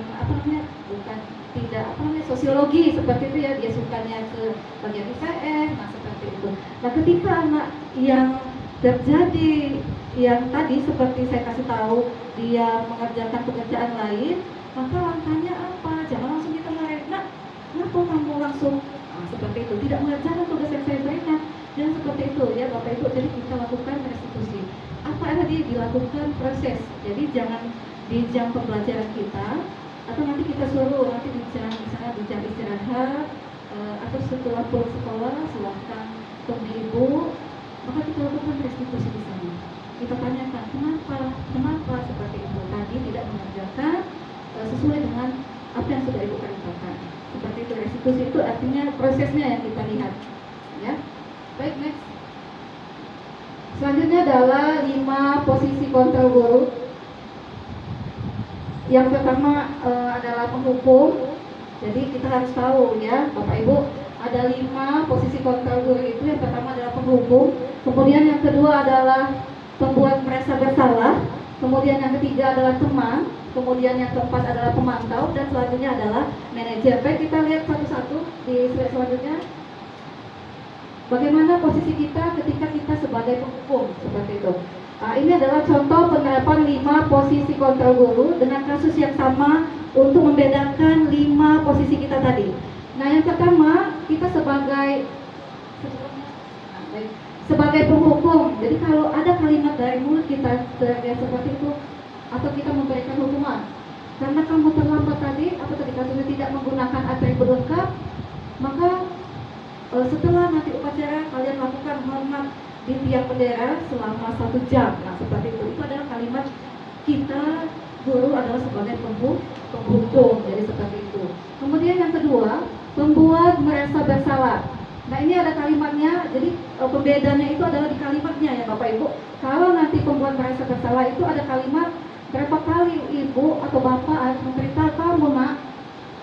sosiologi seperti itu ya, dia sukanya ke bagian IPS, nah seperti itu. Nah ketika anak yang terjadi yang tadi seperti saya kasih tahu dia mengerjakan pekerjaan lain, maka langkahnya apa? Jangan langsung kita marahin, nak kenapa kamu langsung seperti itu, tidak mengerjakan tugas yang saya berikan. Dan seperti itu ya Bapak Ibu, jadi kita lakukan restitusi. Apa tadi dilakukan proses, jadi jangan di jam pembelajaran kita, atau nanti kita suruh nanti di jam misalnya di jam istirahat atau setelah pulang sekolah silahkan tunggu ibu, maka kita lakukan restitusi di sana. Kita tanyakan kenapa seperti itu, tadi tidak mengerjakan sesuai dengan apa yang sudah ibu katakan. Seperti itu, restitusi itu artinya prosesnya yang kita lihat ya. Baik, next. Selanjutnya adalah 5 posisi kontrol guru. Yang pertama adalah penghukum. Jadi kita harus tahu ya Bapak Ibu, ada 5 posisi kontrol guru itu. Yang pertama adalah penghukum, kemudian yang kedua adalah pembuat merasa bersalah, kemudian yang ketiga adalah teman, kemudian yang keempat adalah pemantau, dan selanjutnya adalah manajer. Baik, kita lihat satu-satu di slide selanjutnya. Bagaimana posisi kita ketika kita sebagai penghukum, seperti itu. Ini adalah contoh penerapan 5 posisi kontrol guru dengan kasus yang sama untuk membedakan 5 posisi kita tadi. Nah yang pertama, kita sebagai penghukum. Jadi kalau ada kalimat dari mulut kita yang seperti itu, atau kita memberikan hukuman karena kamu terlambat tadi, atau tadi kasusnya tidak menggunakan atribut lengkap, maka setelah nanti upacara kalian lakukan hormat di tiang bendera selama 1 jam. Nah seperti itu. Itu adalah kalimat kita guru adalah sebagai penghukum. Jadi seperti itu. Kemudian yang kedua, pembuat merasa bersalah. Nah ini ada kalimatnya. Jadi pembedanya itu adalah di kalimatnya ya Bapak Ibu. Kalau nanti pembuat merasa bersalah itu ada kalimat berapa kali ibu atau bapak harus memberitahu kamu, nak,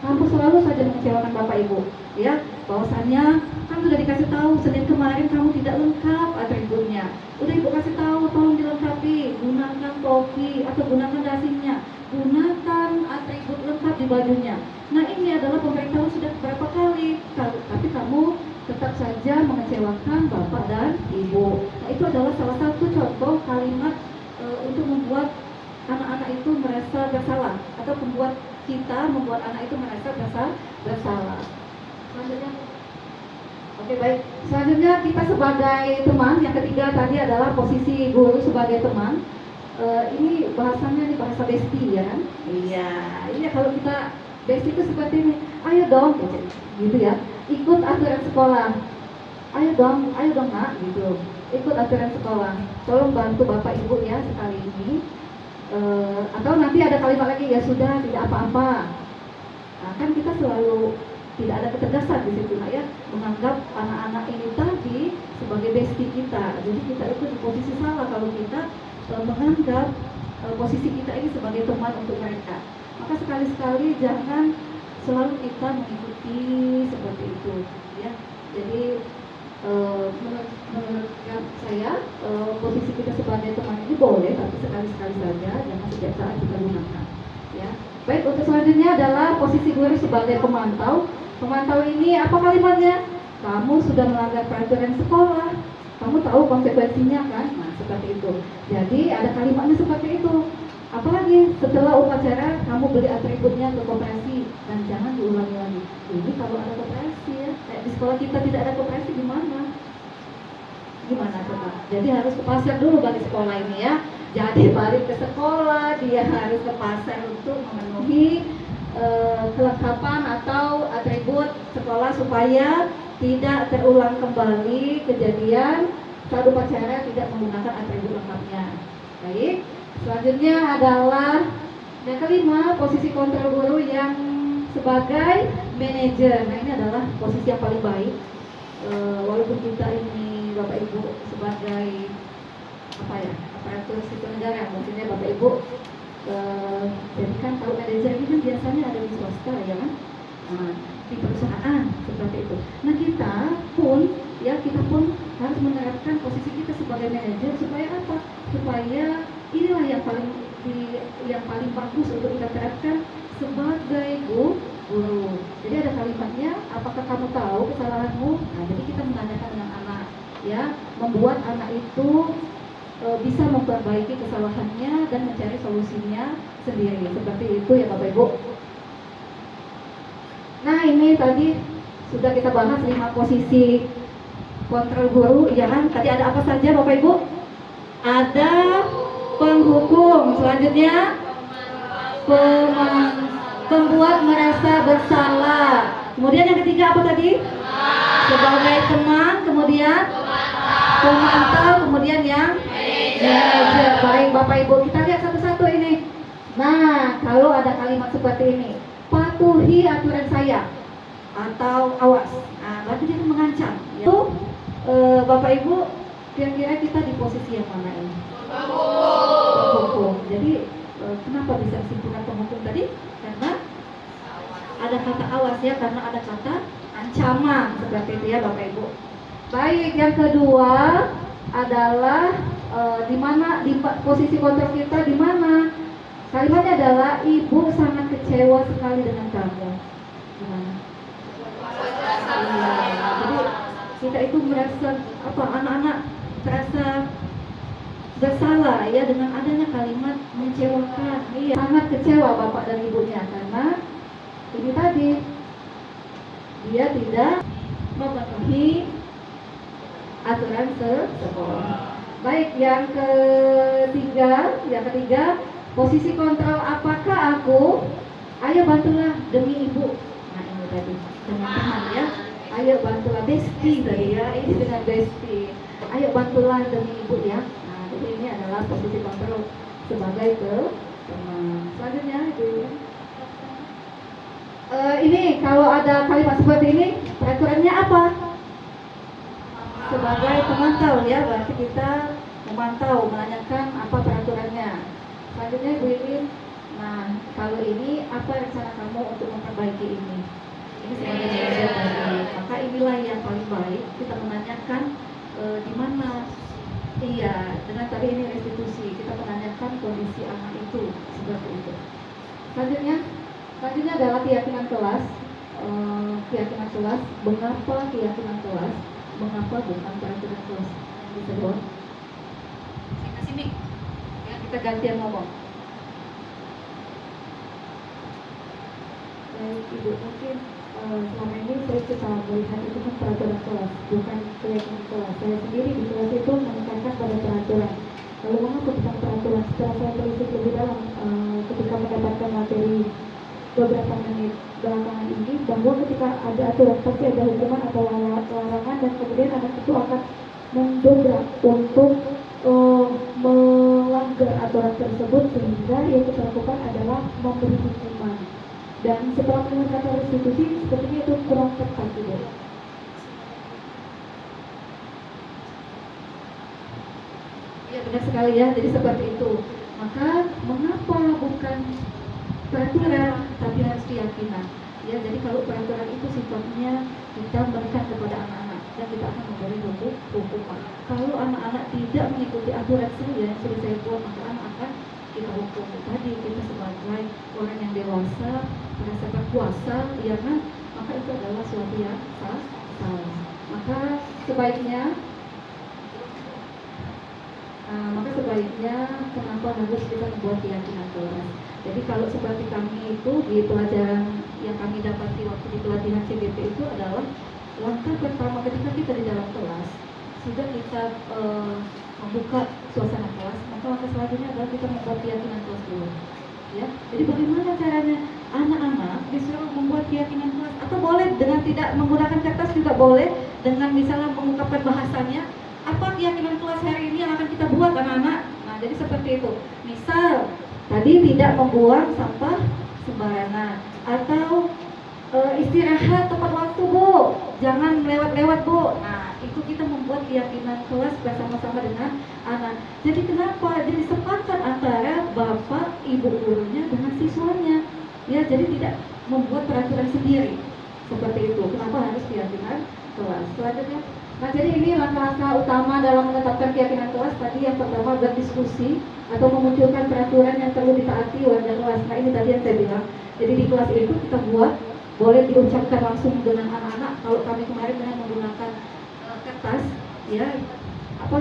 kamu selalu saja mengecewakan Bapak Ibu ya, bahwasannya kan sudah dikasih tahu Senin kemarin kamu tidak lengkap atributnya, udah Ibu kasih tahu tolong dilengkapi, gunakan topi atau gunakan dasinya, gunakan atribut lengkap di bajunya. Nah ini adalah pemberitahuan sudah beberapa kali, tapi kamu tetap saja mengecewakan Bapak dan Ibu. Nah itu adalah salah satu contoh kalimat untuk membuat anak-anak itu merasa bersalah, atau membuat anak itu merasa bersalah. Selanjutnya. Oke, baik. Selanjutnya kita sebagai teman, yang ketiga tadi adalah posisi guru sebagai teman. Ini bahasanya nih bahasa bestie ya kan? Iya, ini kalau kita bestie itu seperti ini. Ayo dong, gitu ya. Ikut aturan sekolah. Ayo dong nak, gitu. Ikut aturan sekolah. Tolong bantu bapak ibu ya sekali ini. Atau nanti ada kalimat lagi, ya sudah tidak apa-apa. Nah, kan kita selalu tidak ada ketegasan di situ, nah ya, menganggap anak-anak ini tadi sebagai bestie kita. Jadi kita itu di posisi salah kalau kita menganggap posisi kita ini sebagai teman untuk mereka. Maka sekali-sekali jangan selalu kita mengikuti seperti itu, ya. Jadi menurut saya posisi kita sebagai teman ini boleh, tapi sekali-sekali saja, jangan setiap saat kita gunakan, ya. Baik, untuk selanjutnya adalah posisi guru sebagai pemantau. Pemantau ini apa kalimatnya? Kamu sudah melanggar peraturan sekolah, kamu tahu konsekuensinya kan? Nah, seperti itu. Jadi ada kalimatnya seperti itu. Apalagi setelah upacara kamu beli atributnya ke koperasi dan jangan diulangi lagi. Ini kalau ada koperasi ya, di sekolah kita tidak ada koperasi gimana? Gimana coba? Jadi harus ke pasar dulu balik sekolah ini ya. Jadi balik ke sekolah, dia harus ke pasar untuk memenuhi kelengkapan atau atribut sekolah supaya tidak terulang kembali kejadian saat upacara tidak menggunakan atribut lengkapnya. Baik, selanjutnya adalah yang kelima, posisi kontrol guru yang sebagai manajer. Nah, ini adalah posisi yang paling baik. Walaupun kita ini Bapak Ibu sebagai aparatur sipil negara, maksudnya Bapak Ibu jadi kan kalau manajer ini kan biasanya ada di swasta ya kan, di perusahaan seperti itu. Nah kita pun harus menerapkan posisi kita sebagai manajer supaya apa? Supaya inilah yang paling bagus untuk kita terapkan sebagai guru. Jadi ada kalimatnya, apakah kamu tahu kesalahanmu? Nah, jadi kita menanyakan dengan anak, ya, membuat anak itu bisa memperbaiki kesalahannya dan mencari solusinya sendiri. Seperti itu ya Bapak Ibu. Nah, ini tadi sudah kita bahas 5 posisi kontrol guru, ya kan? Tadi ada apa saja Bapak Ibu? Ada penghukum, selanjutnya pembuat merasa bersalah. Kemudian yang ketiga apa tadi? Sebagai teman, kemudian pemantau, kemudian yang manajer. Baik Bapak Ibu, kita lihat satu-satu ini. Nah, kalau ada kalimat seperti ini, patuhi aturan saya atau awas. Nah, berarti dia mengancam. Itu Bapak Ibu, kira-kira kita di posisi yang mana ini? Penghukum. Jadi kenapa bisa simpulkan penghukum tadi? Karena ada kata awas ya, karena ada kata ancaman seperti itu ya Bapak Ibu. Baik, yang kedua adalah di mana di posisi kontrol kita di mana? Kalimatnya adalah ibu sangat kecewa sekali dengan kamu. Gimana? Iya, jadi kita itu merasa anak-anak merasa bersalah ya dengan adanya kalimat mengecewakan. Iya, sangat kecewa bapak dan ibunya karena ini tadi dia tidak memenuhi aturan sekolah. Baik, yang ketiga, posisi kontrol apakah aku? Ayo bantulah demi ibu. Nah, ini tadi dengan teman ya. Ayo bantulah bestie tadi ya. Ini dengan bestie. Ayo bantulah demi ibu ya. Nah, jadi ini adalah posisi kontrol sebagai teman. Selanjutnya Ibu. Ini kalau ada kalimat seperti ini, peraturannya apa? Sebagai pemantau ya, berarti kita memantau, menanyakan apa peraturannya. Selanjutnya Ibu Irin, nah kalau ini apa rencana kamu untuk memperbaiki ini? Ini sebagai manajer tadi. Maka inilah yang paling baik, kita menanyakan di mana. Iya, dengan tadi ini restitusi, kita menanyakan kondisi anak itu seperti itu. Selanjutnya adalah keyakinan kelas. Keyakinan kelas, mengapa keyakinan kelas? Mengapa bukan peraturan kelas? Bisa dong? Saya kasih mic. Ya, kita gantian ngomong. Baik, Ibu mungkin selama ini saya kita melihat itu kan peraturan kelas, bukan keyakinan kelas. Saya sendiri di kelas itu menekankan pada peraturan. Lalu mengapa tentang peraturan? Setelah saya telisik lebih dalam ketika mendapatkan materi beberapa menit belakangan ini, bahwa ketika ada aturan pasti ada hukuman atau larangan, dan kemudian anak itu akan mendobrak untuk melanggar aturan tersebut, sehingga yang kita lakukan adalah memberi hukuman. Dan setelah melihat kata restitusi, sepertinya itu kurang tepat gitu. Ya benar sekali ya, jadi seperti itu. Maka mengapa bukan peraturan tapi harus keyakinan? Ya, jadi kalau peraturan itu sifatnya kita berikan kepada anak-anak dan kita akan memberi hukuman. Kalau anak-anak tidak mengikuti aturan saya yang sudah saya buat, maka anak akan kita hukum. Tadi kita sebagai orang yang dewasa merasakan kuasa, ya kan? Maka itu adalah suatu yang salah. Maka sebaiknya kenapa harus kita membuat keyakinan kelas? Jadi kalau seperti kami itu di pelajaran yang kami dapati waktu di pelatihan CBP itu adalah langkah pertama ketika kita di dalam kelas sudah kita membuka suasana kelas, maka langkah selanjutnya adalah kita membuat keyakinan kelas dulu. Ya, jadi bagaimana caranya anak-anak disuruh membuat keyakinan kelas? Atau boleh dengan tidak menggunakan kertas juga boleh, dengan misalnya mengungkapkan bahasanya. Apa keyakinan kelas hari ini yang akan kita buat anak-anak? Nah, jadi seperti itu. Misal tadi tidak membuang sampah sembarangan, atau istirahat tepat waktu Bu, jangan lewat-lewat Bu. Nah, itu kita membuat keyakinan kelas bersama-sama dengan anak. Jadi kenapa? Jadi sepakat antara bapak, ibu gurunya dengan siswanya. Ya, jadi tidak membuat peraturan sendiri. Seperti itu. Kenapa harus keyakinan kelas? Selanjutnya, nah jadi ini langkah-langkah utama dalam menetapkan keyakinan kelas. Tadi yang pertama berdiskusi atau memunculkan peraturan yang perlu ditaati warga kelas. Nah ini tadi yang saya bilang. Jadi di kelas itu kita buat, boleh diucapkan langsung dengan anak-anak. Kalau kami kemarin dengan menggunakan kertas, ya apa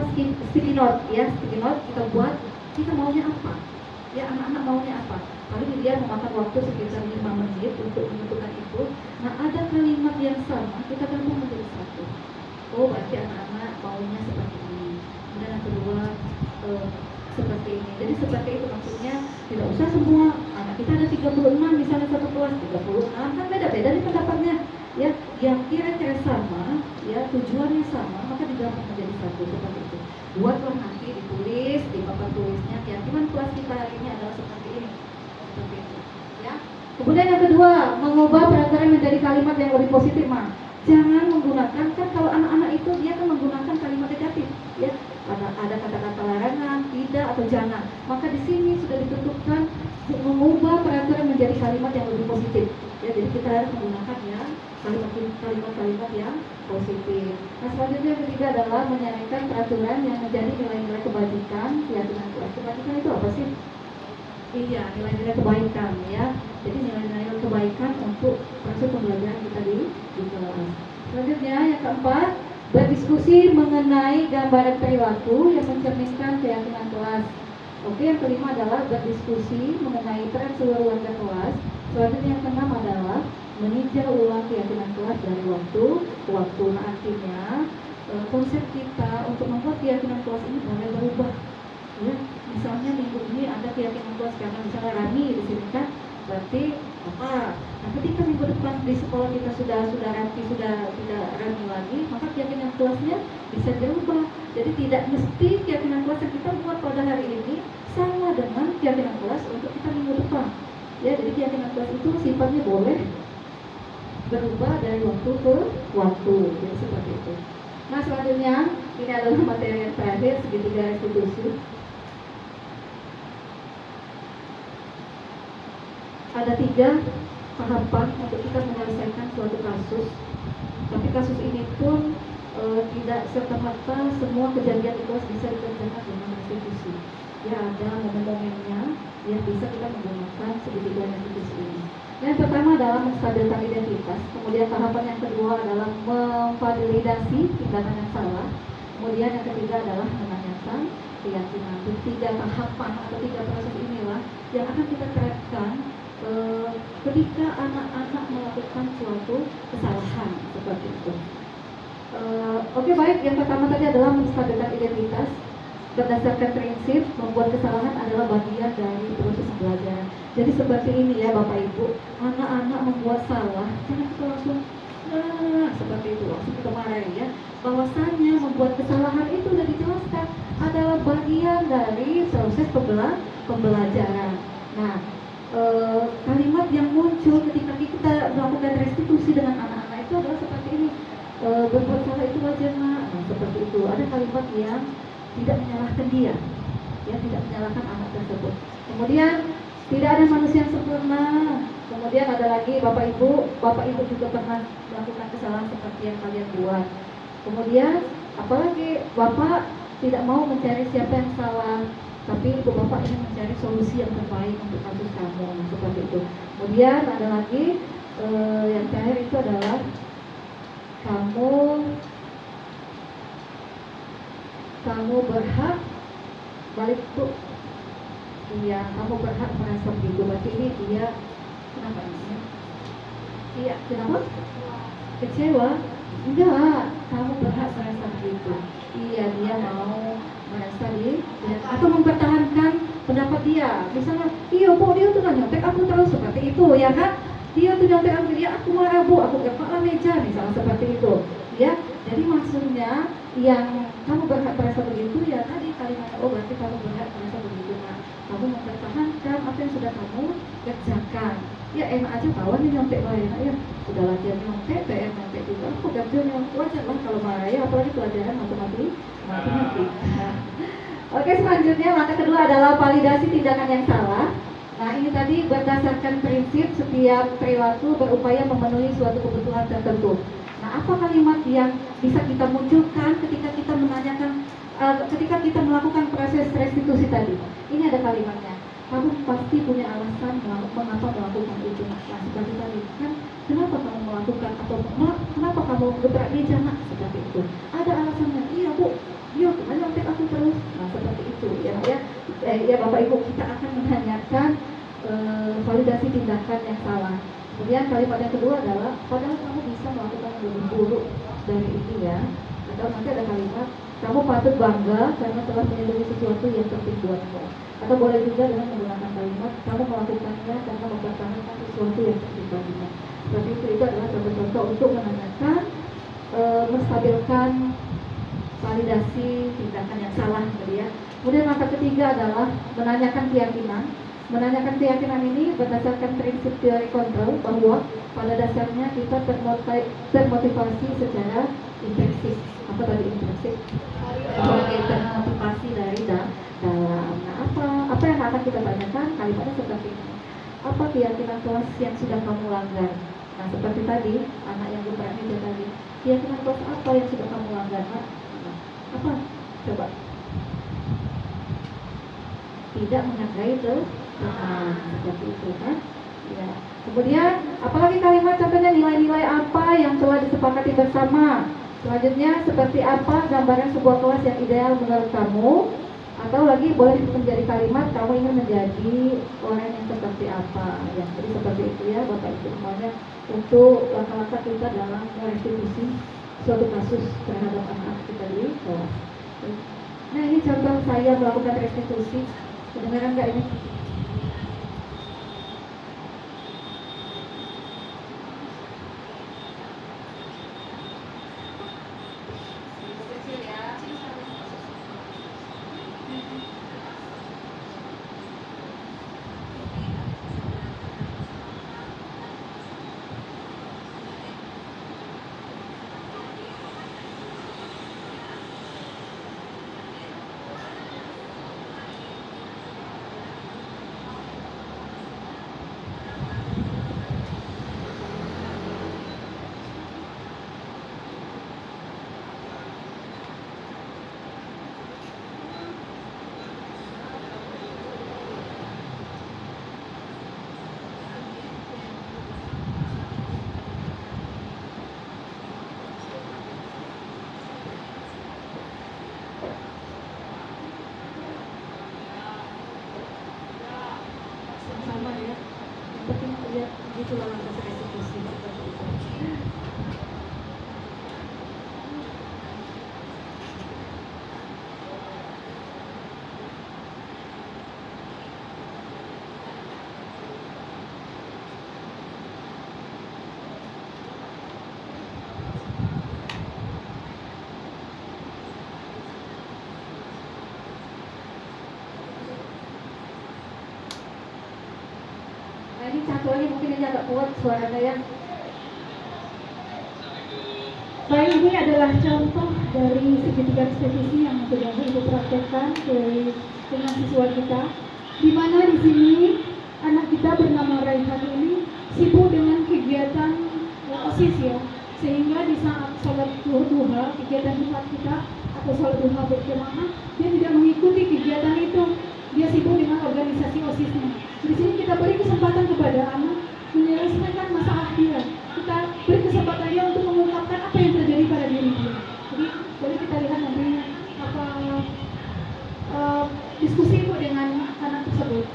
sticky note, ya sticky note kita buat, kita maunya apa? Ya anak-anak maunya apa? Lalu dia memakan waktu sekitar 5 menit untuk menentukan itu. Nah ada kalimat yang sama, kita gabung menjadi satu. Oh berarti anak-anak maunya seperti ini. Kemudian yang kedua seperti ini. Jadi seperti itu maksudnya, tidak usah semua anak kita ada 36 misalnya satu kelas 36 kan beda-beda nih pendapatnya. Ya, yang kira-kira sama, ya tujuannya sama, maka digabung menjadi satu seperti itu. Buatlah nanti ditulis di papan tulisnya keyakinan kelas kita hari ini adalah seperti ini. Seperti itu. Ya. Kemudian yang kedua, mengubah peraturan menjadi kalimat yang lebih positif, Mak. Jangan menggunakan, kan kalau anak-anak itu dia kan menggunakan kalimat negatif, ya ada kata-kata larangan, tidak atau jangan. Maka di sini sudah ditentukan mengubah peraturan menjadi kalimat yang lebih positif. Ya, jadi kita harus menggunakan ya kalimat-kalimat yang positif. Nah selanjutnya yang ketiga adalah menyarankan peraturan yang menjadi nilai-nilai kebajikan keyakinan kelas. Kebajikan itu apa sih? Iya, nilai-nilai kebaikan ya. Jadi nilai-nilai kebaikan untuk proses pembelajaran kita di kelas. Selanjutnya yang keempat, berdiskusi mengenai gambaran perilaku yang mencerminkan keyakinan kelas. Oke, yang kelima adalah berdiskusi mengenai peran seluruh warga kelas. Selanjutnya yang keenam adalah meninjau ulang keyakinan kelas dari waktu ke waktu. Nah artinya konsep kita untuk membuat keyakinan kelas ini boleh berubah. Ya, misalnya minggu ini ada keyakinan kelas karena misalnya Rani di sini kan, berarti apa? Nah, ketika minggu depan di sekolah kita sudah rapi, sudah tidak Rani lagi, maka keyakinan kelasnya bisa berubah. Jadi tidak mesti keyakinan kelas yang kita buat pada hari ini sama dengan keyakinan kelas untuk kita minggu depan. Ya, jadi keyakinan kelas itu sifatnya boleh berubah dari waktu ke waktu, jadi seperti itu. Nah selanjutnya ini adalah materi yang terakhir, segitiga restitusi. Ada 3 tahapan untuk kita menyelesaikan suatu kasus. Tapi kasus ini pun tidak serta-merta semua kejadian itu bisa dikerjakan dengan restitusi. Ya ada momen-momennya yang bisa kita menggunakan segitiga restitusi ini. Yang pertama adalah menstabilkan identitas. Kemudian tahapan yang kedua adalah memvalidasi tindakan yang salah. Kemudian yang ketiga adalah menanyakan keyakinan. 3 tahapan atau 3 proses inilah yang akan kita terapkan ketika anak-anak melakukan suatu kesalahan seperti itu. Oke, baik, yang pertama tadi adalah menstabilkan identitas berdasarkan prinsip membuat kesalahan adalah bagian dari proses belajar. Jadi seperti ini ya Bapak Ibu, anak-anak membuat salah, jangan kita langsung seperti itu langsung kita marahin ya. Bahwasannya membuat kesalahan itu sudah dijelaskan adalah bagian dari proses pembelajaran. Nah, kalimat yang muncul ketika kita melakukan restitusi dengan anak-anak itu adalah seperti ini. Berbuat salah itu wajar nak. Nah, seperti itu. Ada kalimat yang tidak menyalahkan dia, ya, tidak menyalahkan anak tersebut. Kemudian tidak ada manusia yang sempurna. Kemudian ada lagi Bapak Ibu juga pernah melakukan kesalahan seperti yang kalian buat. Kemudian apalagi Bapak tidak mau mencari siapa yang salah, tapi Ibu Bapak ingin mencari solusi yang terbaik untuk kasus kamu, seperti itu. Kemudian ada lagi yang terakhir itu adalah kamu berhak balik tuh. Iya, kamu berhak merasa begitu. Berarti ini dia kenapa ini? Iya, kenapa? Kecewa? Enggak, kamu berhak merasa begitu. Iya, dia mau merasa atau mempertahankan pendapat dia. Misalnya, iya bu, dia tuh nyontek aku terus seperti itu, ya kan? Dia tuh nyontek aku, ya aku marah bu, aku geraklah meja, misalnya seperti itu. Ya, jadi maksudnya yang kamu berhak merasa begitu ya tadi kalimatnya, oh berarti kamu berhak merasa begitu. Nah, kamu mempertahankan apa yang sudah kamu kerjakan. Ya enak aja kawan yang nyontek lain, ya sudah latihan nyontek, PR nyontek juga, aku kerja yang wajar lah kalau marah ya, apalagi pelajaran matematik. Oke, selanjutnya langkah kedua adalah validasi tindakan yang salah. Nah, ini tadi berdasarkan prinsip setiap perilaku berupaya memenuhi suatu kebutuhan tertentu. Nah, apa kalimat yang bisa kita munculkan ketika kita menanyakan, ketika kita melakukan proses restitusi tadi? Ini ada kalimatnya. Kamu pasti punya alasan mengapa melakukan itu. Nah, seperti tadi kan, kenapa kamu melakukan atau kenapa kamu gebrak meja nak? Seperti itu. Ada alasannya. Iya bu, iya nyontek aku terus. Nah, seperti itu ya. Ya Bapak Ibu, kita akan menanyakan validasi tindakan yang salah. Kemudian kalimat yang kedua adalah padahal kamu bisa melakukan yang lebih buruk dari itu ya. Atau nanti ada kalimat kamu patut bangga karena telah menyelidiki sesuatu yang penting buatmu. Atau boleh juga dengan menggunakan kalimat kamu melakukannya karena mempertahankan sesuatu yang penting bagimu. Seperti itu adalah contoh-contoh untuk menanyakan menstabilkan validasi tindakan yang salah gitu ya. Kemudian langkah ketiga adalah menanyakan keyakinan. Menanyakan keyakinan ini berdasarkan prinsip teori kontrol bahwa pada dasarnya kita termotivasi secara intrinsik. Apa tadi intrinsik? Termotivasi dari dalam. Nah, apa yang akan kita tanyakan? Kalimatnya seperti ini. Apa keyakinan kelas yang sudah kamu langgar? Nah, seperti tadi anak yang gebrak meja tadi. Keyakinan kelas apa yang sudah kamu langgar? Nah, apa? Coba. Tidak menghargai seperti itu kan ya. Kemudian apalagi kalimat contohnya nilai-nilai apa yang telah disepakati bersama. Selanjutnya seperti apa gambaran sebuah kelas yang ideal menurut kamu, atau lagi boleh menjadi kalimat kamu ingin menjadi orang yang seperti apa ya. Jadi seperti itu ya Bapak Ibu semuanya untuk langkah-langkah kita dalam restitusi suatu kasus terhadap anak kita di kelas. Nah, ini contoh saya melakukan restitusi. Kedengaran nggak ini? itulah lantas eksekusi. Nah, ini cangkulnya mungkin ini agak kuat suaranya ya. Baik, ini adalah contoh dari segitiga revisi yang sudah Ibu praktekkan dengan siswa kita, di mana di sini anak kita bernama Raihan ini sibuk dengan kegiatan OSIS ya, sehingga di saat sholat duha, kegiatan Jumat kita atau sholat duha berjamaah, dia tidak mengikuti kegiatan itu, dia sibuk dengan organisasi OSISnya. Di sini kita beri kesempatan kepada anak menyelesaikan masalah dia. Kita beri kesempatan dia untuk mengungkapkan apa yang terjadi pada diri dia. Jadi boleh kita lihat nanti apa diskusi Ibu dengan anak tersebut.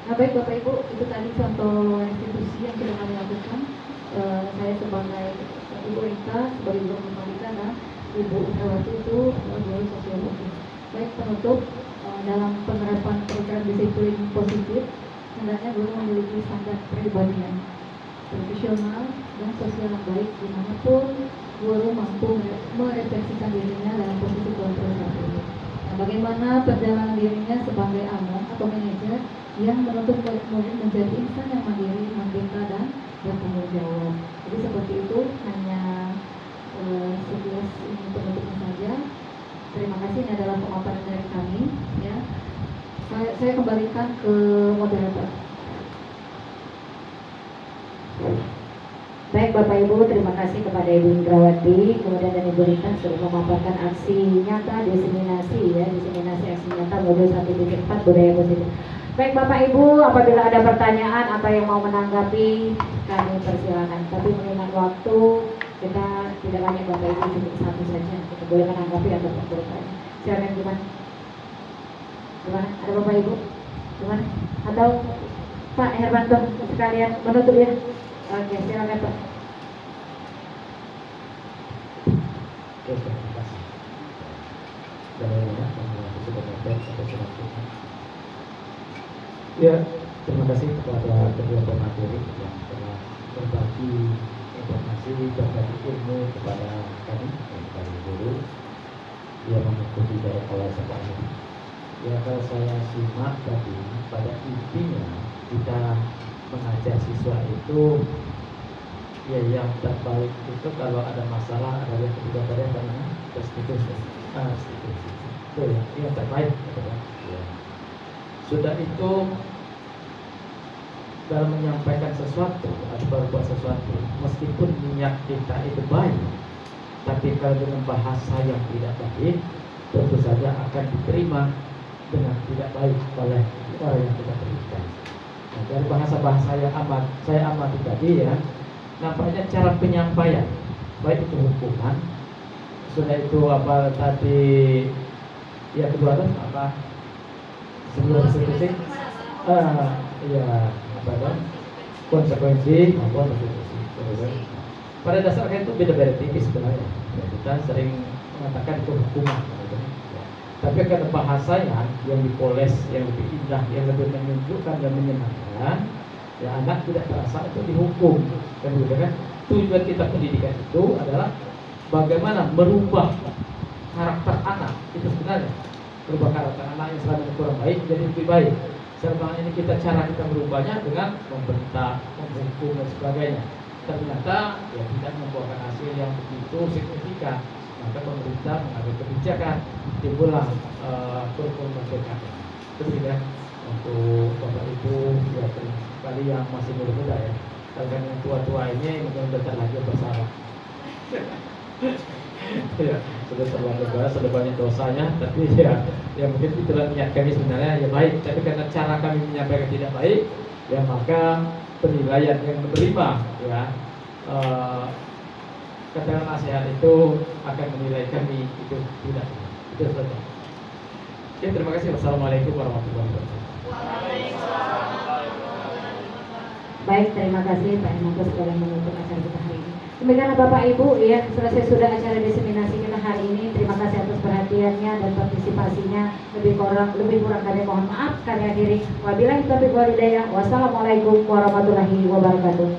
Nah baik Bapak Ibu, itu tadi contoh institusi yang sudah kami lakukan. Saya sebagai Ibu Rita, sebagai Ibu Rita dan Ibu Indrawati itu adalah guru sosiologi. Baik penutup, dalam penerapan program disiplin positif, hendaknya guru memiliki standar kepribadian profesional dan sosial yang baik dimanapun guru mampu merefleksikan dirinya dalam posisi kontrol ini. Nah, bagaimana perjalanan dirinya sebagai anak atau manajer yang menuntut murid menjadi insan yang mandiri, merdeka dan bertanggung jawab. Jadi seperti itu, hanya sekilas ini penutupnya saja. Terima kasih, ini adalah pemaparan dari kami. Ya, saya kembalikan ke moderator. Baik Bapak Ibu, terima kasih kepada Ibu Indrawati, kemudian dan Ibu Rita sudah memaparkan aksi nyata diseminasi aksi nyata modul 1.4 budaya positif. Baik Bapak Ibu, apabila ada pertanyaan atau yang mau menanggapi, kami persilakan. Tapi mengingat waktu, kita tidak banyak Bapak Ibu, cukup satu saja. Kita boleh menanggapi atau bertanya. Silakan gimana? Gimana? Ada Bapak Ibu? Gimana? Atau Pak Hermanto sekalian menutup ya? Oke, silakan Pak. Oke, terima kasih. Bagaimana kamu sudah dapat atau selanjutnya? Ya, terima kasih kepada kedua pemateri yang telah berbagi informasi, berbagi ilmu kepada kami, kepada guru yang mengikuti dari awal sampai akhir. Ya, kalau saya simak tadi, pada intinya kita mengajar siswa itu ya yang terbaik itu kalau ada masalah ada yang ketiga tadi apa namanya restitusi itu ya yang terbaik gitu kan ya. Sudah itu dalam menyampaikan sesuatu atau berbuat sesuatu, meskipun niat kita itu baik, tapi kalau dengan bahasa yang tidak baik, tentu saja akan diterima dengan tidak baik oleh orang yang kita berikan. Nah, dari bahasa-bahasa yang saya amati tadi ya, nampaknya cara penyampaian, baik itu hukuman, sudah itu apa tadi, ya kedua itu apa sebelum eksekusi, ya apa itu konsekuensi maupun eksekusi. Pada dasarnya itu beda-beda tipis sebenarnya. Ya, kita sering mengatakan itu hukuman. Ya. Tapi karena bahasanya yang dipoles, yang lebih indah, yang lebih menunjukkan dan menyenangkan, ya anak tidak terasa itu dihukum. Kan gitu kan? Tujuan kita pendidikan itu adalah bagaimana merubah karakter anak itu sebenarnya. Merubah karakter anak yang selama ini kurang baik jadi lebih baik. Selama ini cara kita merubahnya dengan membentak, menghukum dan sebagainya. Ternyata ya tidak membuahkan hasil yang begitu signifikan. Maka pemerintah mengambil kebijakan, timbullah kurikulum merdeka. Begitu ya, untuk Bapak Ibu ya kali yang masih muda-muda ya. Kalau yang tua-tua ini mungkin sudah terlanjur bersalah. Ya, sudah terlalu berat, sudah banyak dosanya, tapi ya mungkin itulah niat kami sebenarnya ya baik, tapi karena cara kami menyampaikan tidak baik, ya maka penilaian yang menerima ya katakan nasihat itu akan menilai kami itu tidak itu saja. Oke, terima kasih. Wassalamualaikum warahmatullahi wabarakatuh. Baik, terima kasih Pak Hermanto sudah menutup acara kita hari ini. Demikianlah Bapak Ibu ya, selesai sudah acara diseminasi kita hari ini. Terima kasih atas perhatiannya dan partisipasinya. Lebih kurang kami mohon maaf. Kami akhiri. Wabillahi taufiq wal hidayah. Wassalamualaikum warahmatullahi wabarakatuh.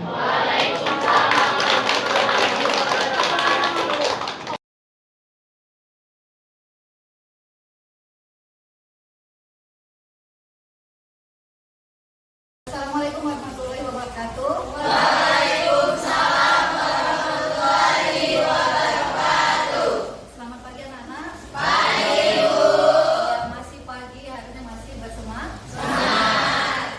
Assalamualaikum warahmatullahi wabarakatuh. Waalaikumsalam warahmatullahi wabarakatuh. Selamat pagi anak-anak. Pagi, Bu. Ya, masih pagi, harinya masih bersemangat.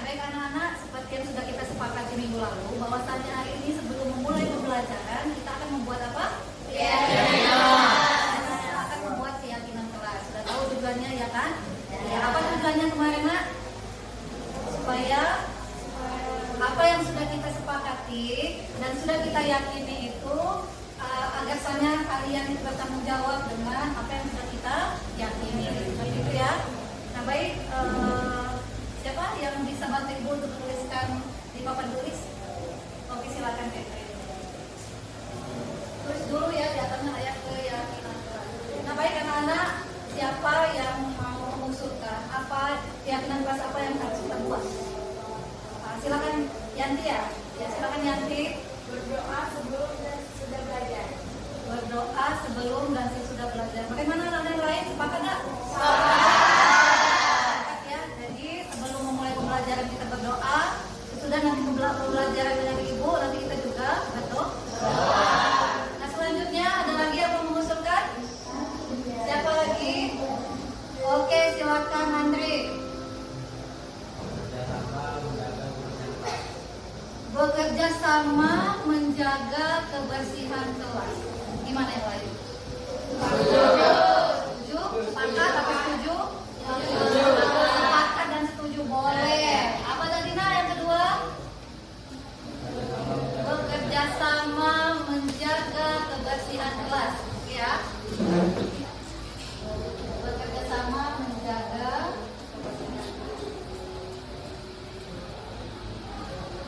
Baik anak-anak, seperti yang sudah kita sepakati minggu lalu, bahwasannya hari ini sebelum memulai pembelajaran kita akan membuat apa? Kita akan membuat keyakinan kelas. Sudah tahu tujuannya ya kan? Ya, apa tujuannya kemarin nak? Supaya apa yang sudah kita sepakati dan sudah kita yakini itu agar sana kalian bertanggung jawab dengan apa yang sudah kita yakini, seperti itu ya. Nah baik, siapa yang bisa bantu ibu untuk menuliskan di papan tulis? Oke, silakan Catherine. Tulis dulu ya di atasnya ayat keyakinan kelas. Nah baik anak-anak, siapa yang mau mengusulkan apa keyakinan kelas apa yang harus kita buat? Silakan Yanti ya. Ya silakan Yanti. Berdoa sebelum dan sesudah belajar. Berdoa sebelum dan sesudah belajar. Bagaimana anak-anak lain? Sepakat nggak? Sepakat ya. Jadi sebelum memulai pembelajaran kita berdoa. Sesudah nanti pembelajaran dengan ibu, nanti kita juga berdoa. Nah selanjutnya ada lagi yang mau mengusulkan? Siapa lagi? Oke, silakan Andri. Bekerja sama menjaga kebersihan kelas. Gimana yang lain? Setuju? Sepakat apa setuju? Sepakat dan setuju boleh. Apa tadi nah yang kedua? Bekerja sama menjaga kebersihan kelas. Oke ya. Bekerja sama menjaga.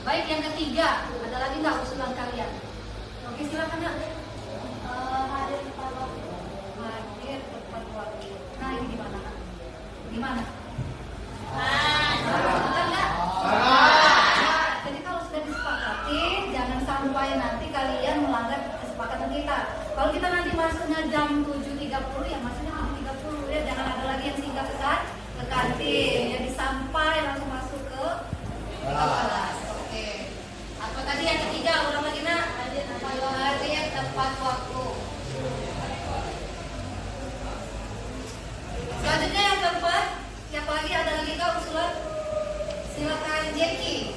Baik, yang ketiga, ada lagi nggak usulan kalian? Oke, silakan ya. Hadir tepat waktu. Hadir tepat waktu. Nah, ini gimana? Gimana? Betul nggak? Jadi kalau sudah disepakati, jangan sampai nanti kalian melanggar kesepakatan kita. Kalau kita nanti masuknya jam 7.30, ya masuknya 7.30 ya. Jangan ada lagi yang singgah ke kantin. Jadi sampai langsung masuk ke kelas. Apa tadi yang ketiga? Ulang lagi nak. Hadir tepat waktu. Selanjutnya yang keempat. Siapa lagi? Ada lagi kau usulan? Silakan Jackie.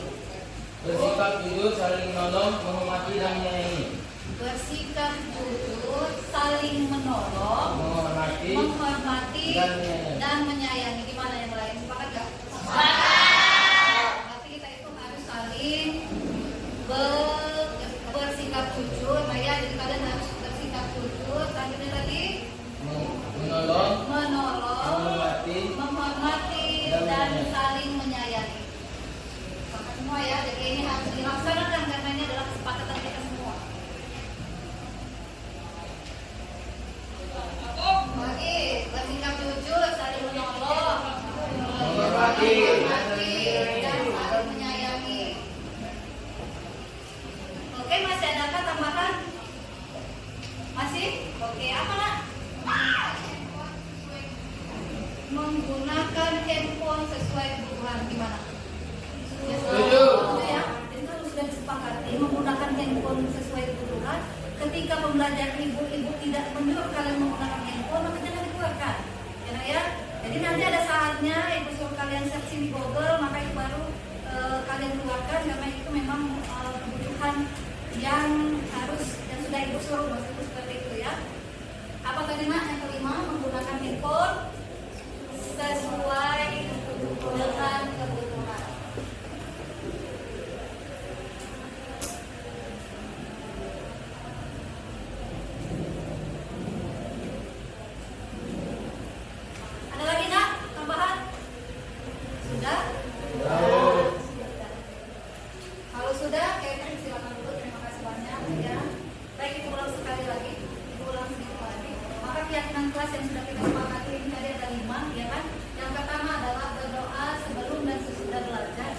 bersikap jujur, saling menolong, menghormati dan menyayangi. Bersikap jujur, saling menolong, Menghormati dan menyayangi. Gimana yang lain? Sepakat gak? Berarti kita itu harus saling bersikap jujur. Nah ya, jadi kalian harus bersikap jujur. Selanjutnya tadi menolong, menghormati dan saling menyayangi. Sepakat semua ya. Jadi ini harus dilaksanakan karena ini adalah kesepakatan kita semua. Lagi bersikap jujur, saling menolong, menghormati dan saling menyayangi. Oke, masih adakah tambahan? Masih? Oke, apa nak? Menggunakan handphone sesuai kebutuhan. Gimana? Setuju. Ya. Jadi kalau sudah disepakati menggunakan handphone sesuai kebutuhan, ketika pembelajaran ibu-ibu tidak menyuruh kalian menggunakan handphone, maka jangan dikeluarkan. Ya. Jadi nanti ada saatnya ibu suruh kalian searching di Google, maka itu baru kalian keluarkan karena itu memang kebutuhan yang harus dan sudah ibu suruh, maksudnya seperti itu ya. Apa tadi nak? Yang kelima, menggunakan handphone sesuai dengan kebutuhan. Ada lagi nak tambahan? Sudah? Kalau sudah, kayaknya silakan dulu. Terima kasih banyak ya. Baik, kita ulang sekali lagi. Kita ulang sedikit lagi. Maka keyakinan kelas yang sudah kita sepakati ini tadi ada 5, ya kan? Yang pertama adalah berdoa sebelum dan sesudah belajar.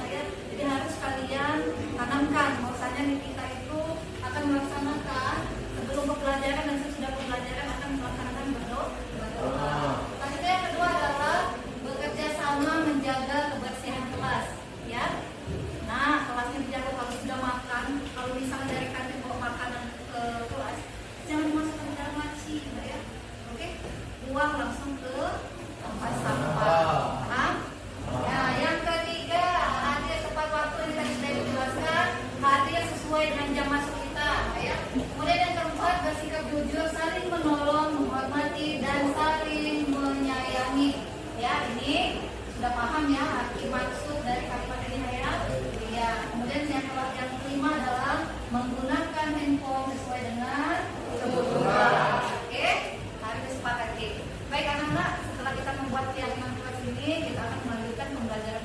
Jadi harus kalian tanamkan. Bahwasanya kita itu akan melaksanakan sebelum pembelajaran dan sesudah pembelajaran akan melaksanakan berdoa. Selanjutnya yang kedua adalah bekerja sama menjaga kebersihan kelas, ya. Nah, kelasnya dijaga. Kalau sudah makan, kalau misalnya dari kantin bawa makanan ke kelas, jangan dimasukkan ke dalam laci, ya. Oke, buang langsung ke tempat sampah. Paham? Ya, yang ketiga, hadir tepat waktu yang tadi sudah dijelaskan, hadir sesuai dengan jam masuk kita, ya. Kemudian yang keempat, bersikap jujur, saling menolong, menghormati dan saling menyayangi. Ya, ini sudah paham ya arti maksud dari kalimat ini ya. Ya, kemudian yang kelima adalah menggunakan handphone sesuai dengan kebutuhan. Oke, harus disepakati. Baik anak-anak, setelah kita membuat keyakinan kelas ini, kita akan melanjutkan pembelajaran